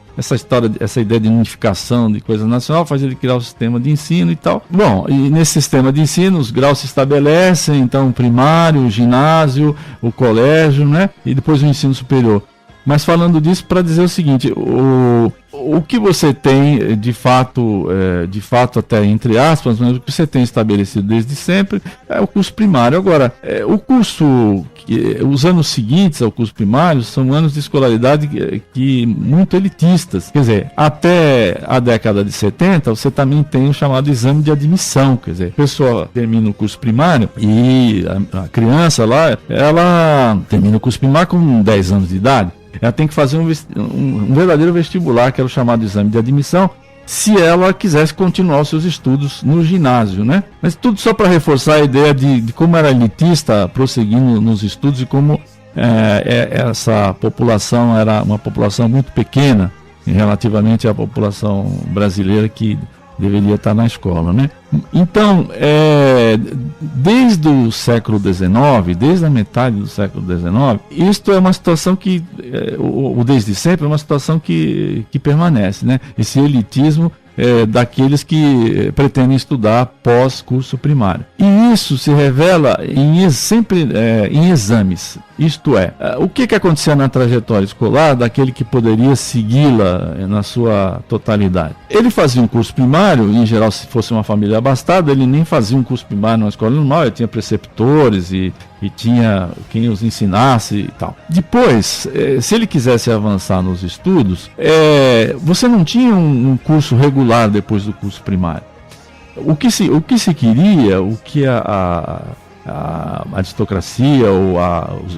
essa ideia de unificação de coisa nacional faz ele criar o sistema de ensino e tal. Bom, e nesse sistema de ensino os graus se estabelecem, então o primário, o ginásio, o colégio, né? E depois o ensino superior. Mas falando disso, para dizer o seguinte, o que você tem de fato até entre aspas, mas o que você tem estabelecido desde sempre é o curso primário. Agora, os anos seguintes ao curso primário são anos de escolaridade que muito elitistas. Quer dizer, até a década de 70 você também tem o chamado exame de admissão. Quer dizer, a pessoa termina o curso primário e a criança lá, ela termina o curso primário com 10 anos de idade. Ela tem que fazer um verdadeiro vestibular, que era o chamado exame de admissão, se ela quisesse continuar os seus estudos no ginásio, né? Mas tudo só para reforçar a ideia de como era elitista prosseguindo nos estudos e como essa população era uma população muito pequena relativamente à população brasileira que deveria estar na escola, né? Então, desde o século XIX, desde a metade do século XIX, isto é uma situação que, desde sempre, é uma situação que permanece, né? Esse elitismo daqueles que pretendem estudar pós-curso primário. E isso se revela sempre em exames. Isto é, o que acontecia na trajetória escolar daquele que poderia segui-la na sua totalidade? Ele fazia um curso primário, em geral, se fosse uma família abastada, ele nem fazia um curso primário numa escola normal, ele tinha preceptores e tinha quem os ensinasse e tal. Depois, se ele quisesse avançar nos estudos, você não tinha um curso regular depois do curso primário. O que se queria, o que a aristocracia ou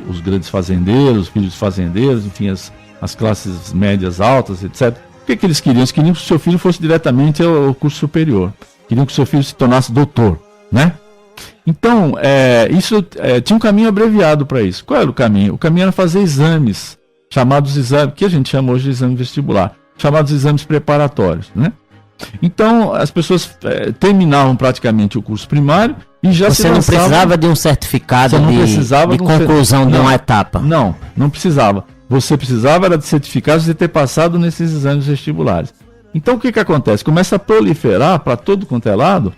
os grandes fazendeiros, os filhos de fazendeiros, enfim, as classes médias altas, etc. O que eles queriam? Eles queriam que o seu filho fosse diretamente ao curso superior. Queriam que o seu filho se tornasse doutor, né? Então, isso tinha um caminho abreviado para isso. Qual era o caminho? O caminho era fazer exames, chamados exames, que a gente chama hoje de exame vestibular, chamados exames preparatórios, né? Então, as pessoas terminavam praticamente o curso primário e já Você não precisava de um certificado de conclusão de uma etapa? Não precisava. Você precisava era de certificados de ter passado nesses exames vestibulares. Então, o que acontece? Começa a proliferar para todo quanto é lado,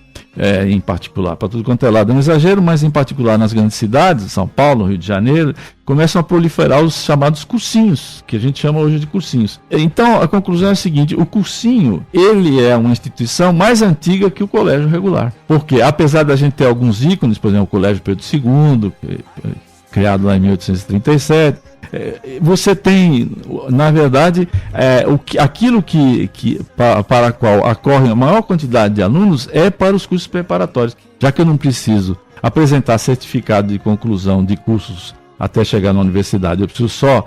em particular, para tudo quanto é lado, é um exagero, mas em particular nas grandes cidades, São Paulo, Rio de Janeiro, começam a proliferar os chamados cursinhos, que a gente chama hoje de cursinhos. Então, a conclusão é a seguinte: o cursinho, ele é uma instituição mais antiga que o colégio regular. Porque, apesar da gente ter alguns ícones, por exemplo, o Colégio Pedro II, criado lá em 1837. Você tem, na verdade, aquilo para a qual ocorre a maior quantidade de alunos é para os cursos preparatórios, já que eu não preciso apresentar certificado de conclusão de cursos até chegar na universidade, eu preciso só,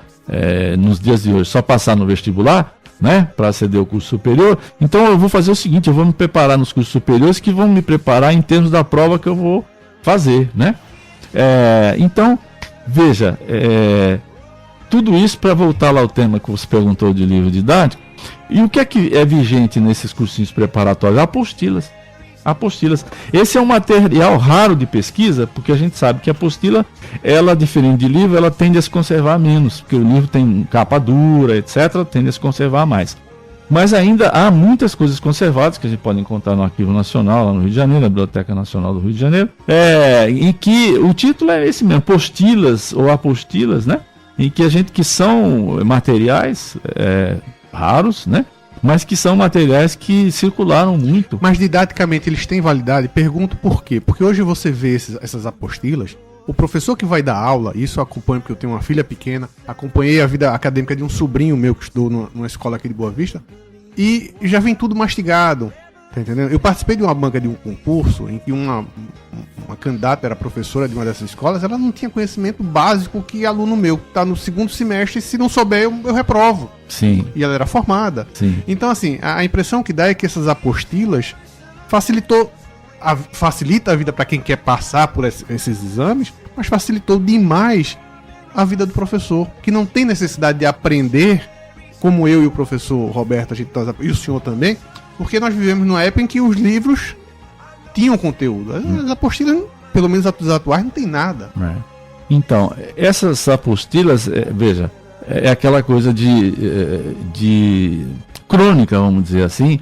nos dias de hoje, só passar no vestibular, né, para aceder ao curso superior. Então eu vou fazer o seguinte, eu vou me preparar nos cursos superiores que vão me preparar em termos da prova que eu vou fazer, né? Então, veja, tudo isso para voltar lá ao tema que você perguntou de livro didático. E o que é vigente nesses cursinhos preparatórios? Apostilas. Esse é um material raro de pesquisa, porque a gente sabe que a apostila, ela, diferente de livro, ela tende a se conservar menos, porque o livro tem capa dura, etc., tende a se conservar mais. Mas ainda há muitas coisas conservadas que a gente pode encontrar no Arquivo Nacional, lá no Rio de Janeiro, na Biblioteca Nacional do Rio de Janeiro, em que o título é esse mesmo, Postilas ou Apostilas, né? Em que são materiais raros, né? Mas que são materiais que circularam muito. Mas didaticamente eles têm validade? Pergunto por quê. Porque hoje você vê essas apostilas, o professor que vai dar aula, isso eu acompanho porque eu tenho uma filha pequena, acompanhei a vida acadêmica de um sobrinho meu que estudou numa escola aqui de Boa Vista, e já vem tudo mastigado, tá entendendo? Eu participei de uma banca de um concurso em que uma candidata era professora de uma dessas escolas, ela não tinha conhecimento básico que aluno meu que está no segundo semestre, se não souber eu reprovo. Sim. E ela era formada. Sim. Então assim, a impressão que dá é que essas apostilas facilita a vida para quem quer passar por esses exames, mas facilitou demais a vida do professor, que não tem necessidade de aprender, como eu e o professor Roberto, e o senhor também, porque nós vivemos numa época em que os livros tinham conteúdo. As apostilas, pelo menos as atuais, não tem nada. Então, essas apostilas, veja, é aquela coisa de crônica, vamos dizer assim,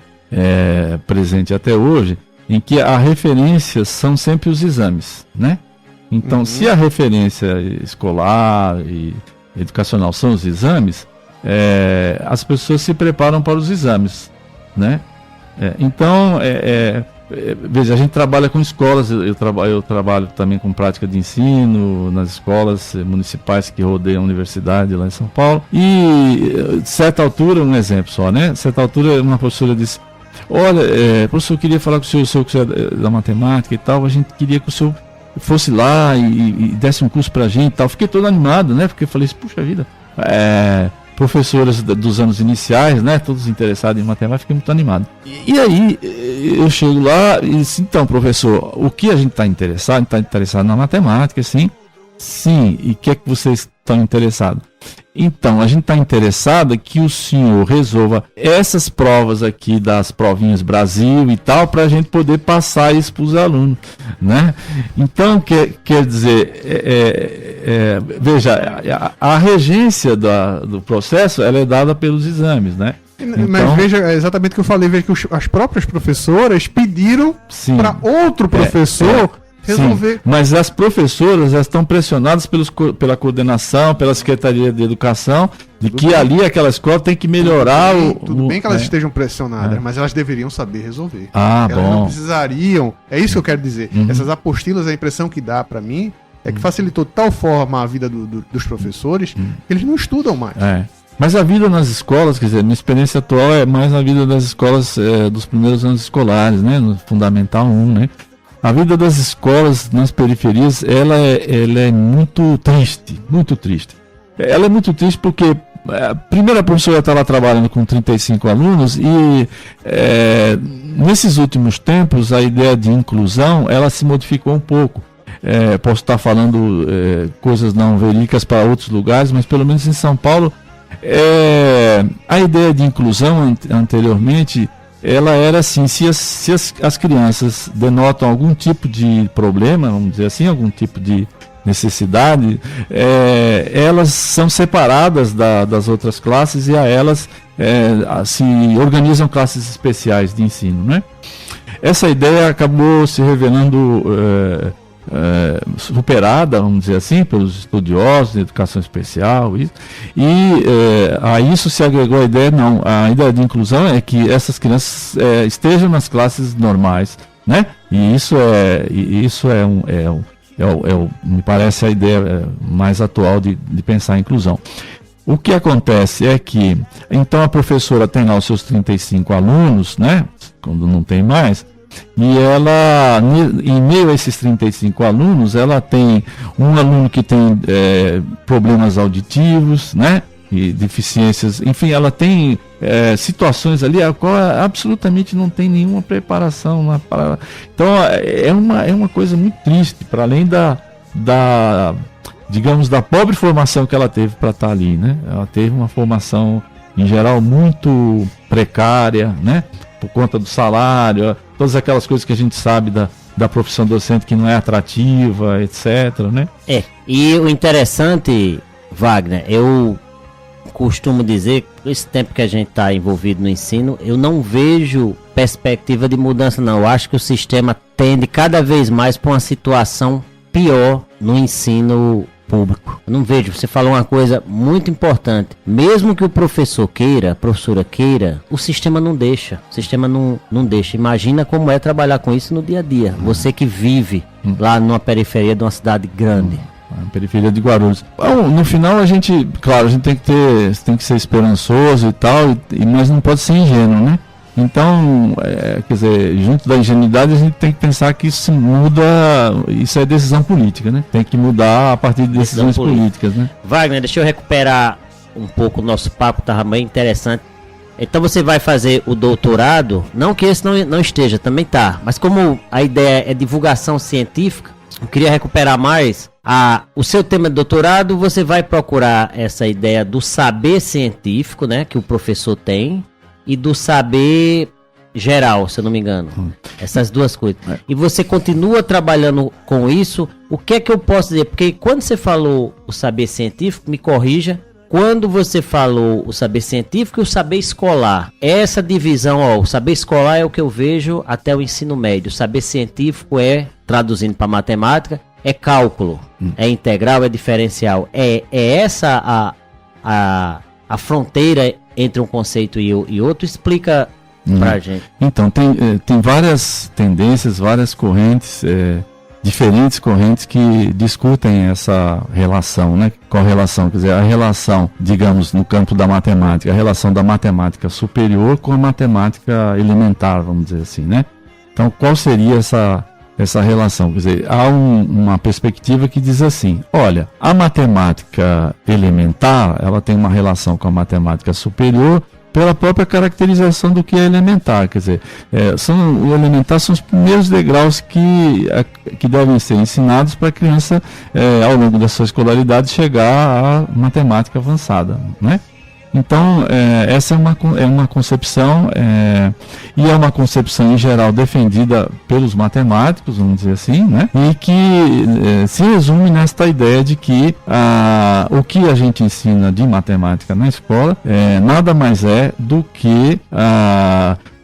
presente até hoje, em que a referência são sempre os exames, né? Então, se a referência escolar e educacional são os exames, as pessoas se preparam para os exames, né? Então, veja, a gente trabalha com escolas, eu trabalho também com prática de ensino nas escolas municipais que rodeiam a universidade lá em São Paulo, e certa altura, um exemplo só, né? Certa altura uma professora disse: olha, professor, eu queria falar com o senhor que é da matemática e tal, a gente queria que o senhor fosse lá e desse um curso pra gente e tal. Fiquei todo animado, né? Porque eu falei, puxa vida, professoras dos anos iniciais, né? Todos interessados em matemática, fiquei muito animado. E aí, eu chego lá e disse: então, professor, o que a gente está interessado? A gente está interessado na matemática, sim? Sim. E o que é que vocês estão interessados? Então, a gente está interessado que o senhor resolva essas provas aqui das provinhas Brasil e tal, para a gente poder passar isso para os alunos, né? Então, quer dizer, veja, a regência do processo, ela é dada pelos exames, né? Mas então, veja, é exatamente o que eu falei, veja que as próprias professoras pediram para outro professor resolver. Sim, mas as professoras estão pressionadas pela coordenação, pela Secretaria de Educação, de que ali aquela escola tem que melhorar tudo bem que elas estejam pressionadas, mas elas deveriam saber resolver. Elas não precisariam, é isso que eu quero dizer. Essas apostilas, a impressão que dá para mim é que facilitou de tal forma a vida dos professores que eles não estudam mais. Mas a vida nas escolas, quer dizer, minha experiência atual é mais na vida das escolas dos primeiros anos escolares, né, no Fundamental 1, né? A vida das escolas nas periferias, ela é muito triste, muito triste. Ela é muito triste porque, primeiro, a professora está lá trabalhando com 35 alunos e nesses últimos tempos a ideia de inclusão, ela se modificou um pouco. Posso estar falando coisas não verídicas para outros lugares, mas pelo menos em São Paulo, a ideia de inclusão anteriormente, ela era assim: se as crianças denotam algum tipo de problema, vamos dizer assim, algum tipo de necessidade, elas são separadas das outras classes e a elas se organizam classes especiais de ensino, né? Essa ideia acabou se revelando superada, vamos dizer assim, pelos estudiosos de educação especial, a isso se agregou a ideia de inclusão é que essas crianças estejam nas classes normais, né? E isso me parece a ideia mais atual de pensar a inclusão. O que acontece é que, então a professora tem lá os seus 35 alunos, né, quando não tem mais, e ela, em meio a esses 35 alunos, ela tem um aluno que tem problemas auditivos, né, e deficiências, enfim, ela tem situações ali a qual absolutamente não tem nenhuma preparação lá para. Então é uma coisa muito triste, para além digamos, da pobre formação que ela teve para estar ali, né? Ela teve uma formação em geral muito precária, né? Por conta do salário, todas aquelas coisas que a gente sabe da profissão docente que não é atrativa, etc, né? E o interessante, Wagner, eu costumo dizer, esse tempo que a gente está envolvido no ensino, eu não vejo perspectiva de mudança, não. Eu acho que o sistema tende cada vez mais para uma situação pior no ensino público. Eu não vejo. Você falou uma coisa muito importante. Mesmo que o professor queira, a professora queira, o sistema não deixa. O sistema não deixa. Imagina como é trabalhar com isso no dia a dia. Você que vive lá numa periferia de uma cidade grande. A periferia de Guarulhos. Bom, no final a gente tem que ser esperançoso e tal, mas não pode ser ingênuo, né? Então, quer dizer, junto da ingenuidade a gente tem que pensar que isso muda, isso é decisão política, né? Tem que mudar a partir de decisões políticas, né? Wagner, deixa eu recuperar um pouco o nosso papo, estava bem interessante. Então você vai fazer o doutorado, não que esse não esteja, também tá, mas como a ideia é divulgação científica, eu queria recuperar mais o seu tema de doutorado. Você vai procurar essa ideia do saber científico, né, que o professor tem, e do saber geral, se eu não me engano. Essas duas coisas. E você continua trabalhando com isso. O que é que eu posso dizer? Porque quando você falou o saber científico, me corrija, quando você falou o saber científico e o saber escolar, essa divisão, o saber escolar é o que eu vejo até o ensino médio. O saber científico traduzindo para matemática, é cálculo, é integral, é diferencial. É essa a fronteira entre um conceito e outro? Explica pra gente. Então, tem várias tendências, várias correntes, diferentes correntes que discutem essa relação, né? Correlação, quer dizer, a relação, digamos, no campo da matemática, a relação da matemática superior com a matemática elementar, vamos dizer assim, né? Então, qual seria essa relação? Quer dizer, há uma perspectiva que diz assim, olha, a matemática elementar, ela tem uma relação com a matemática superior pela própria caracterização do que é elementar, quer dizer, o elementar são os primeiros degraus que devem ser ensinados para a criança, ao longo da sua escolaridade, chegar à matemática avançada, né? Então, essa é uma concepção, e é uma concepção em geral defendida pelos matemáticos, vamos dizer assim, né? E que se resume nesta ideia de que o que a gente ensina de matemática na escola nada mais é do que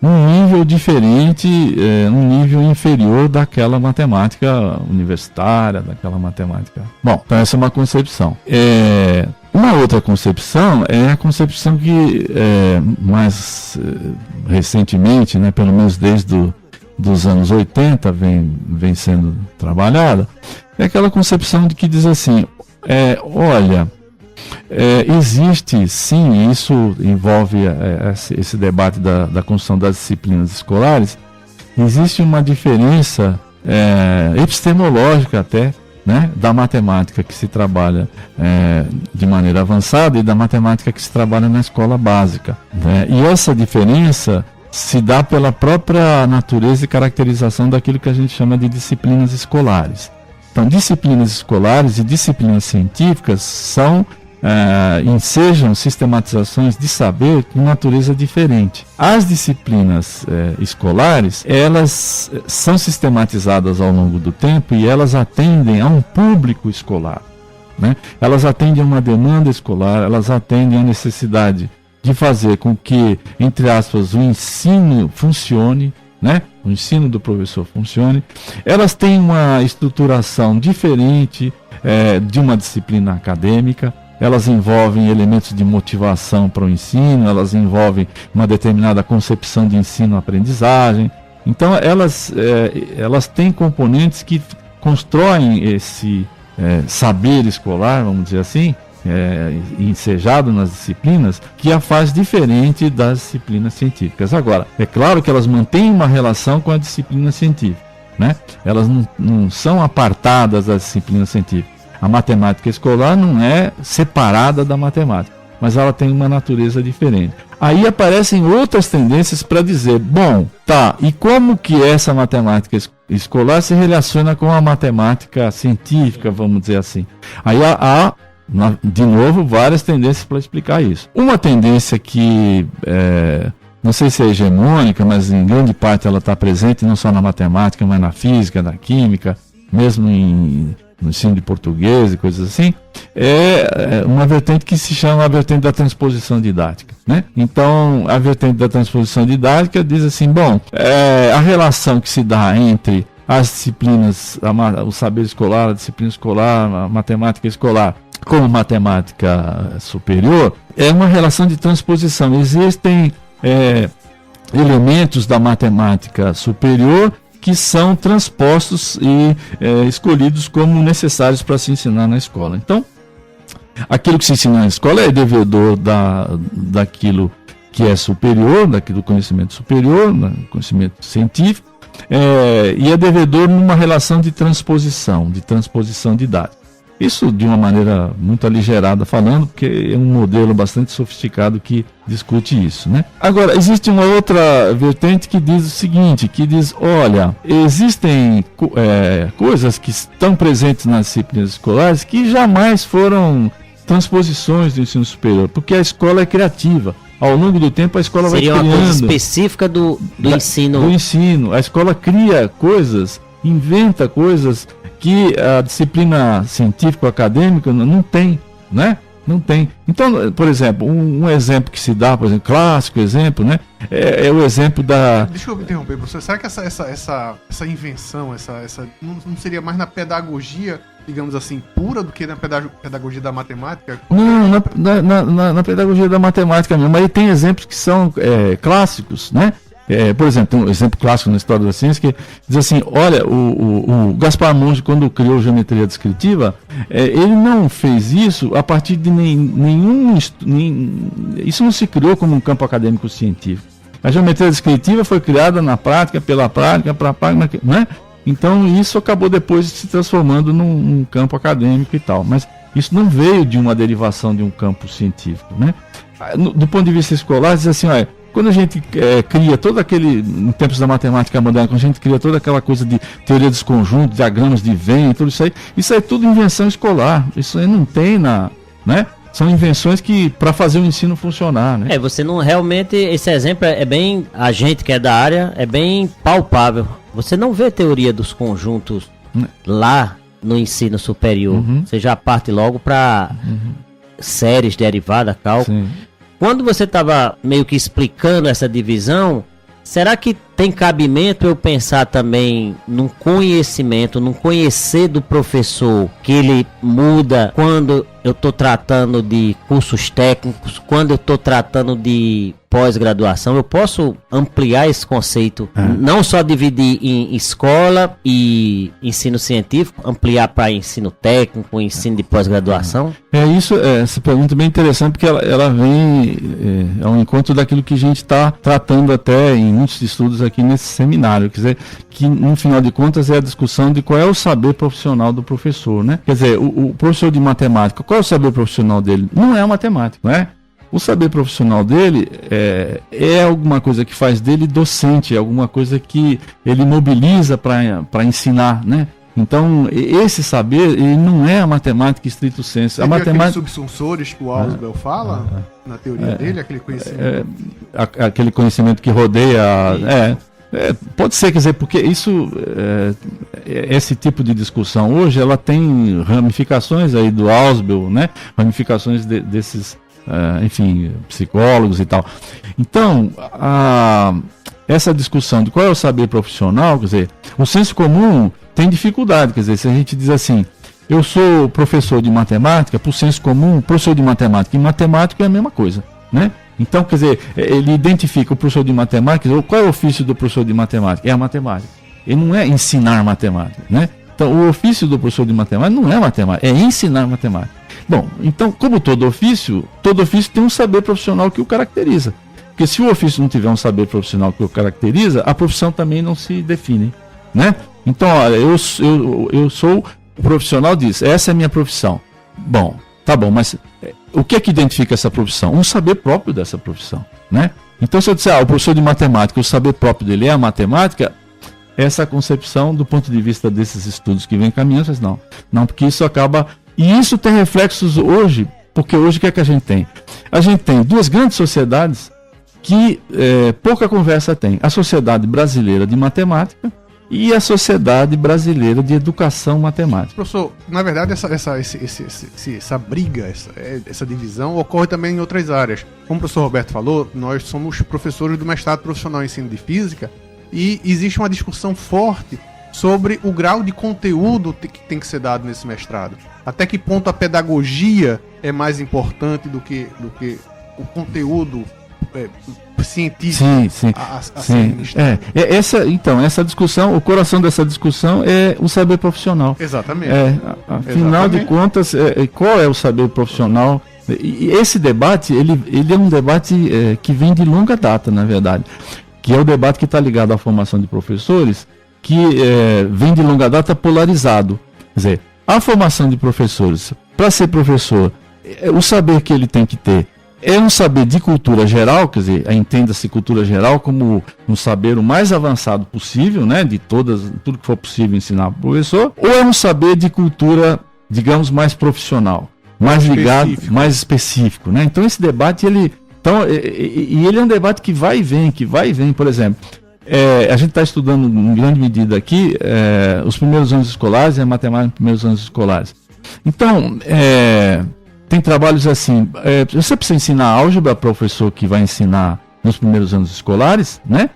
um nível diferente, um nível inferior daquela matemática universitária, daquela matemática. Bom, então essa é uma concepção. Uma outra concepção é a concepção que mais recentemente, né, pelo menos desde dos anos 80 vem sendo trabalhada, é aquela concepção de que diz assim, olha, existe sim, isso envolve esse debate da construção das disciplinas escolares, existe uma diferença epistemológica até, né, da matemática que se trabalha de maneira avançada e da matemática que se trabalha na escola básica, né? E essa diferença se dá pela própria natureza e caracterização daquilo que a gente chama de disciplinas escolares. Então, disciplinas escolares e disciplinas científicas ensejam sistematizações de saber com natureza diferente. As disciplinas escolares, elas são sistematizadas ao longo do tempo e elas atendem a um público escolar, né? Elas atendem a uma demanda escolar, elas atendem a necessidade de fazer com que, entre aspas, o ensino funcione, né? O ensino do professor funcione. Elas têm uma estruturação diferente de uma disciplina acadêmica. Elas envolvem elementos de motivação para o ensino, elas envolvem uma determinada concepção de ensino-aprendizagem. Então, elas têm componentes que constroem esse saber escolar, vamos dizer assim, ensejado nas disciplinas, que a faz diferente das disciplinas científicas. Agora, é claro que elas mantêm uma relação com a disciplina científica, né? Elas não são apartadas das disciplinas científicas. A matemática escolar não é separada da matemática, mas ela tem uma natureza diferente. Aí aparecem outras tendências para dizer, bom, tá, e como que essa matemática escolar se relaciona com a matemática científica, vamos dizer assim. Aí há de novo, várias tendências para explicar isso. Uma tendência que, não sei se é hegemônica, mas em grande parte ela está presente, não só na matemática, mas na física, na química, mesmo no ensino de português e coisas assim, é uma vertente que se chama a vertente da transposição didática, né? Então, a vertente da transposição didática diz assim, bom, a relação que se dá entre as disciplinas, o saber escolar, a disciplina escolar, a matemática escolar, com matemática superior, é uma relação de transposição. Existem elementos da matemática superior que são transpostos e escolhidos como necessários para se ensinar na escola. Então, aquilo que se ensina na escola é devedor daquilo que é superior, daquilo do conhecimento superior, conhecimento científico, e é devedor numa relação de transposição didática. Isso de uma maneira muito aligerada falando, porque é um modelo bastante sofisticado que discute isso, né? Agora, existe uma outra vertente que diz o seguinte, que diz, olha, existem coisas que estão presentes nas disciplinas escolares que jamais foram transposições do ensino superior, porque a escola é criativa. Ao longo do tempo a escola vai criando... Seria uma coisa específica do ensino. Do ensino. A escola cria coisas, inventa coisas que a disciplina científico-acadêmica não tem, né? Não tem. Então, por exemplo, um exemplo que se dá, por exemplo, clássico exemplo, né? É o exemplo da... Deixa eu interromper, professor. Será que essa invenção, não seria mais na pedagogia, digamos assim, pura do que na pedagogia da matemática? Não, na pedagogia da matemática mesmo. Aí tem exemplos que são clássicos, né? Por exemplo, tem um exemplo clássico na história da ciência que diz assim, olha, o Gaspar Monge, quando criou geometria descritiva, ele não fez isso a partir de isso não se criou como um campo acadêmico científico. A geometria descritiva foi criada na prática, pela prática, para a prática, né? Então isso acabou depois se transformando num campo acadêmico e tal, mas isso não veio de uma derivação de um campo científico, né? Do ponto de vista escolar, diz assim, olha, quando a gente cria todo aquele, em tempos da matemática moderna, quando a gente cria toda aquela coisa de teoria dos conjuntos, diagramas de Venn, tudo isso aí é tudo invenção escolar. Isso aí não tem né? São invenções que para fazer o ensino funcionar, né? Você não realmente, esse exemplo é bem, a gente que é da área, é bem palpável. Você não vê teoria dos conjuntos lá no ensino superior. Uhum. Você já parte logo para séries, derivada, cálculo. Sim. Quando você estava meio que explicando essa divisão, será que tem cabimento eu pensar também num conhecimento, num conhecer do professor, que ele muda quando eu estou tratando de cursos técnicos, quando eu estou tratando de pós-graduação? Eu posso ampliar esse conceito, não só dividir em escola e ensino científico, ampliar para ensino técnico, ensino de pós-graduação? Essa pergunta é bem interessante, porque ela vem ao encontro daquilo que a gente está tratando até em muitos estudos aqui nesse seminário, quer dizer, que no final de contas é a discussão de qual é o saber profissional do professor, né? Quer dizer, o professor de matemática, qual é o saber profissional dele? Não é a matemática, não é? O saber profissional dele é alguma coisa que faz dele docente, é alguma coisa que ele mobiliza para ensinar, né? Então, esse saber, ele não é a matemática estrito sensu. A matemática... aqueles subsunsores que o Ausubel fala, na teoria dele, aquele conhecimento? Aquele conhecimento que rodeia... pode ser, quer dizer, porque esse tipo de discussão hoje, ela tem ramificações aí do Ausubel, né? Ramificações desses... enfim, psicólogos e tal. Então, essa discussão de qual é o saber profissional, quer dizer, o senso comum tem dificuldade, quer dizer, se a gente diz assim, eu sou professor de matemática, por senso comum, professor de matemática e matemática é a mesma coisa, né? Então, quer dizer, ele identifica o professor de matemática, qual é o ofício do professor de matemática? É a matemática. Ele não é ensinar matemática, né? Então, o ofício do professor de matemática não é matemática, é ensinar matemática. Bom, então, como todo ofício tem um saber profissional que o caracteriza. Porque se o ofício não tiver um saber profissional que o caracteriza, a profissão também não se define, né? Então, olha, eu sou o profissional disso, essa é a minha profissão. Bom, tá bom, mas o que é que identifica essa profissão? Um saber próprio dessa profissão, né? Então, se eu disser, o professor de matemática, o saber próprio dele é a matemática, essa concepção, do ponto de vista desses estudos que vem caminhando, não, porque isso acaba... E isso tem reflexos hoje, porque hoje o que é que a gente tem? A gente tem duas grandes sociedades que pouca conversa tem. A Sociedade Brasileira de Matemática e a Sociedade Brasileira de Educação Matemática. Professor, na verdade, essa briga, essa divisão ocorre também em outras áreas. Como o professor Roberto falou, nós somos professores do mestrado profissional em ensino de física e existe uma discussão forte sobre o grau de conteúdo que tem que ser dado nesse mestrado. Até que ponto a pedagogia é mais importante do que o conteúdo científico. Sim. Essa discussão, o coração dessa discussão é o saber profissional. Exatamente. Afinal de contas, qual é o saber profissional? E esse debate, ele é um debate que vem de longa data, na verdade, que é o debate que está ligado à formação de professores, que vem de longa data polarizado. Quer dizer, a formação de professores, para ser professor, o saber que ele tem que ter é um saber de cultura geral, quer dizer, entenda-se cultura geral como um saber o mais avançado possível, né, de tudo que for possível ensinar para o professor, ou é um saber de cultura, digamos, mais profissional, mais ligado, mais específico, né? Então esse debate, ele é um debate que vai e vem, por exemplo. A gente está estudando em grande medida aqui os primeiros anos escolares e a matemática nos primeiros anos escolares. Então, tem trabalhos assim, você precisa ensinar álgebra para o professor que vai ensinar nos primeiros anos escolares, né?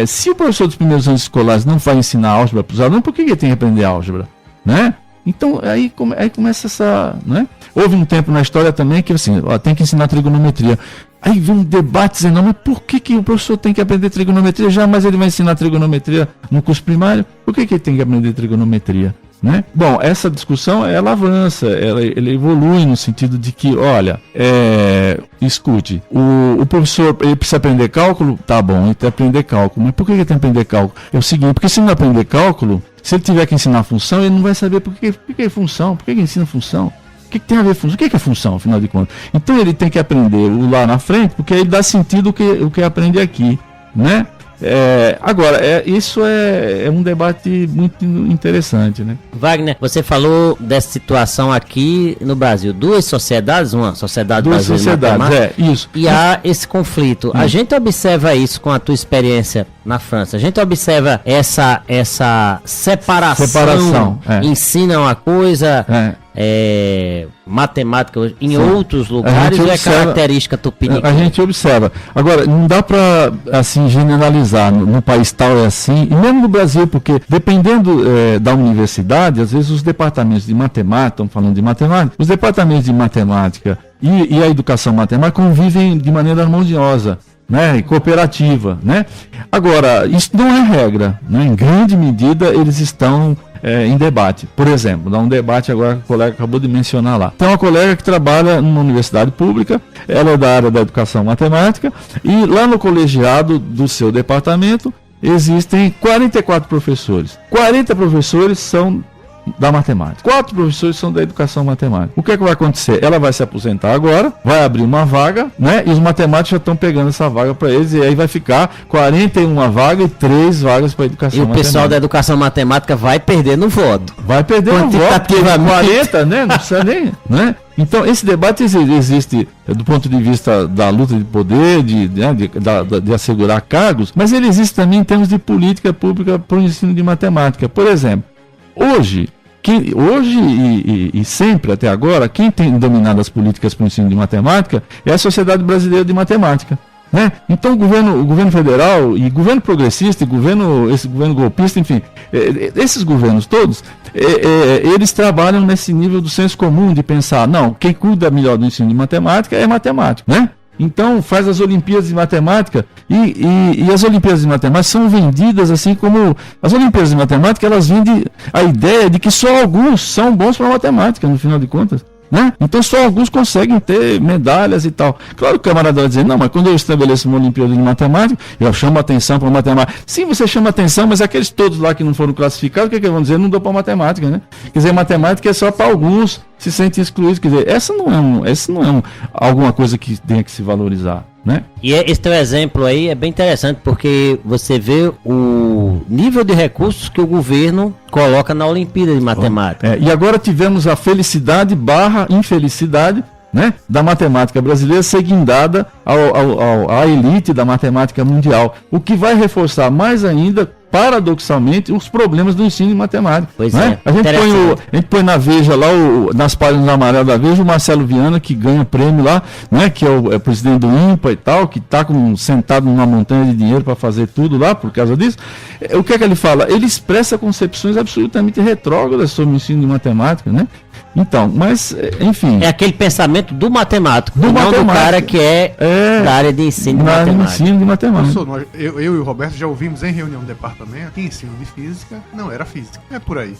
Se o professor dos primeiros anos escolares não vai ensinar álgebra para os alunos, por que ele tem que aprender álgebra, né? Então, aí começa essa, né? Houve um tempo na história também que assim, tem que ensinar trigonometria. Aí vem um debate dizendo, mas por que o professor tem que aprender trigonometria? Mas ele vai ensinar trigonometria no curso primário, por que ele tem que aprender trigonometria? Né? Bom, essa discussão, ela avança, ela evolui no sentido de que, olha, escute, o professor, ele precisa aprender cálculo? Tá bom, ele tem que aprender cálculo, mas por que ele tem que aprender cálculo? É o seguinte, porque se ele não aprender cálculo, se ele tiver que ensinar função, ele não vai saber por que é função, por que ele ensina função. O que tem a ver função? O que é função, afinal de contas? Então ele tem que aprender o lá na frente, porque aí dá sentido o que aprende aqui, né? Agora, isso é um debate muito interessante, né? Wagner, você falou dessa situação aqui no Brasil. Duas sociedades, uma sociedade brasileira de matemática, isso. E há esse conflito. A gente observa isso com a tua experiência na França. A gente observa essa separação. Ensina uma coisa... matemática em outros lugares ou é característica tupiniquim? A gente observa. Agora, não dá para assim generalizar, no país tal é assim, e mesmo no Brasil, porque dependendo da universidade, às vezes os departamentos de matemática, estamos falando de matemática, os departamentos de matemática e a educação matemática convivem de maneira harmoniosa, né, e cooperativa, né? Agora, isso não é regra, né? Em grande medida eles estão em debate. Por exemplo, dá um debate agora que o colega acabou de mencionar lá. Tem uma colega que trabalha numa universidade pública, ela é da área da educação matemática, e lá no colegiado do seu departamento existem 44 professores. 40 professores são da matemática. 4 professores são da educação matemática. O que é que vai acontecer? Ela vai se aposentar agora, vai abrir uma vaga, né? E os matemáticos já estão pegando essa vaga para eles, e aí vai ficar 41 vagas e 3 vagas para educação matemática. E o pessoal da educação matemática vai perder no voto. Vai perder no voto, porque 40, né? Não precisa nem, né? Então, esse debate existe do ponto de vista da luta de poder, de assegurar cargos, mas ele existe também em termos de política pública para o ensino de matemática. Por exemplo, hoje e sempre até agora, quem tem dominado as políticas para o ensino de matemática é a Sociedade Brasileira de Matemática, né? Então o governo federal e governo progressista e esse governo golpista, enfim, esses governos todos, eles trabalham nesse nível do senso comum de pensar, não, quem cuida melhor do ensino de matemática é matemático, né? Então faz as Olimpíadas de Matemática e as Olimpíadas de Matemática são vendidas assim como... As Olimpíadas de Matemática, elas vendem a ideia de que só alguns são bons para matemática, no final de contas. Né? Então só alguns conseguem ter medalhas e tal. Claro que o camarada vai dizer, não, mas quando eu estabeleço uma Olimpíada de Matemática, eu chamo atenção para matemática. Sim, você chama atenção, mas aqueles todos lá que não foram classificados, o que vão dizer? Não deu para matemática, né? Quer dizer, matemática é só para alguns se sentem excluídos. Quer dizer, essa não é alguma coisa que tenha que se valorizar. Né? E esse teu exemplo aí é bem interessante, porque você vê o nível de recursos que o governo coloca na Olimpíada de Matemática. E agora tivemos a felicidade / infelicidade, né, da matemática brasileira ser guindada à elite da matemática mundial, o que vai reforçar mais ainda, paradoxalmente, os problemas do ensino de matemática. Pois né? é, a gente põe na Veja lá, nas páginas amarelas da Veja, o Marcelo Viana, que ganha prêmio lá, né, que é o presidente do INPA e tal, que está sentado numa montanha de dinheiro para fazer tudo lá por causa disso. O que é que ele fala? Ele expressa concepções absolutamente retrógradas sobre o ensino de matemática, né? Então, mas, enfim... É aquele pensamento do matemático, não do cara que é da área de ensino de matemática. Professor, eu e o Roberto já ouvimos em reunião do departamento que ensino de física não era física. É por aí.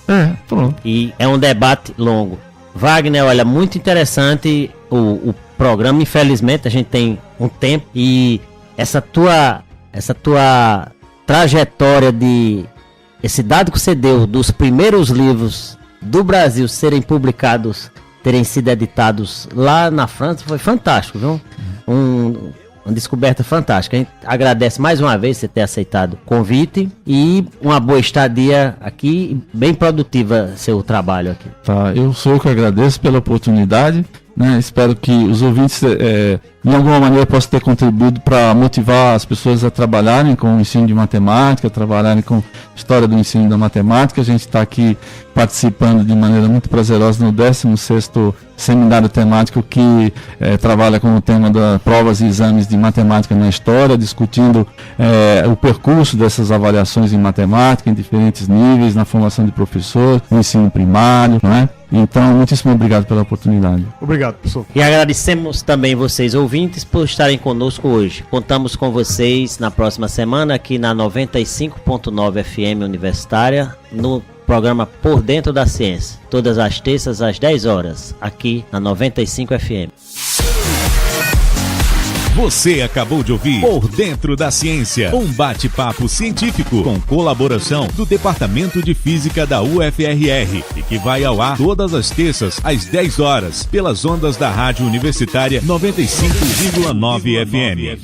Pronto. E é um debate longo. Wagner, olha, muito interessante o programa. Infelizmente, a gente tem um tempo e essa tua trajetória esse dado que você deu dos primeiros livros do Brasil serem publicados, terem sido editados lá na França, foi fantástico, viu? Uma descoberta fantástica. A gente agradece mais uma vez você ter aceitado o convite e uma boa estadia aqui, bem produtiva seu trabalho aqui. Tá, eu sou eu que agradeço pela oportunidade, né? Espero que os ouvintes de alguma maneira possam ter contribuído para motivar as pessoas a trabalharem com o ensino de matemática, trabalharem com história do ensino da matemática. A gente está aqui participando de maneira muito prazerosa no 16º seminário temático que trabalha com o tema das provas e exames de matemática na história, discutindo o percurso dessas avaliações em matemática em diferentes níveis, na formação de professores, no ensino primário, não é? Então, muitíssimo obrigado pela oportunidade. Obrigado, professor. E agradecemos também vocês, ouvintes, por estarem conosco hoje. Contamos com vocês na próxima semana aqui na 95.9 FM Universitária, no programa Por Dentro da Ciência. Todas as terças às 10 horas, aqui na 95 FM. Você acabou de ouvir Por Dentro da Ciência, um bate-papo científico com colaboração do Departamento de Física da UFRR e que vai ao ar todas as terças às 10 horas pelas ondas da Rádio Universitária 95,9 FM.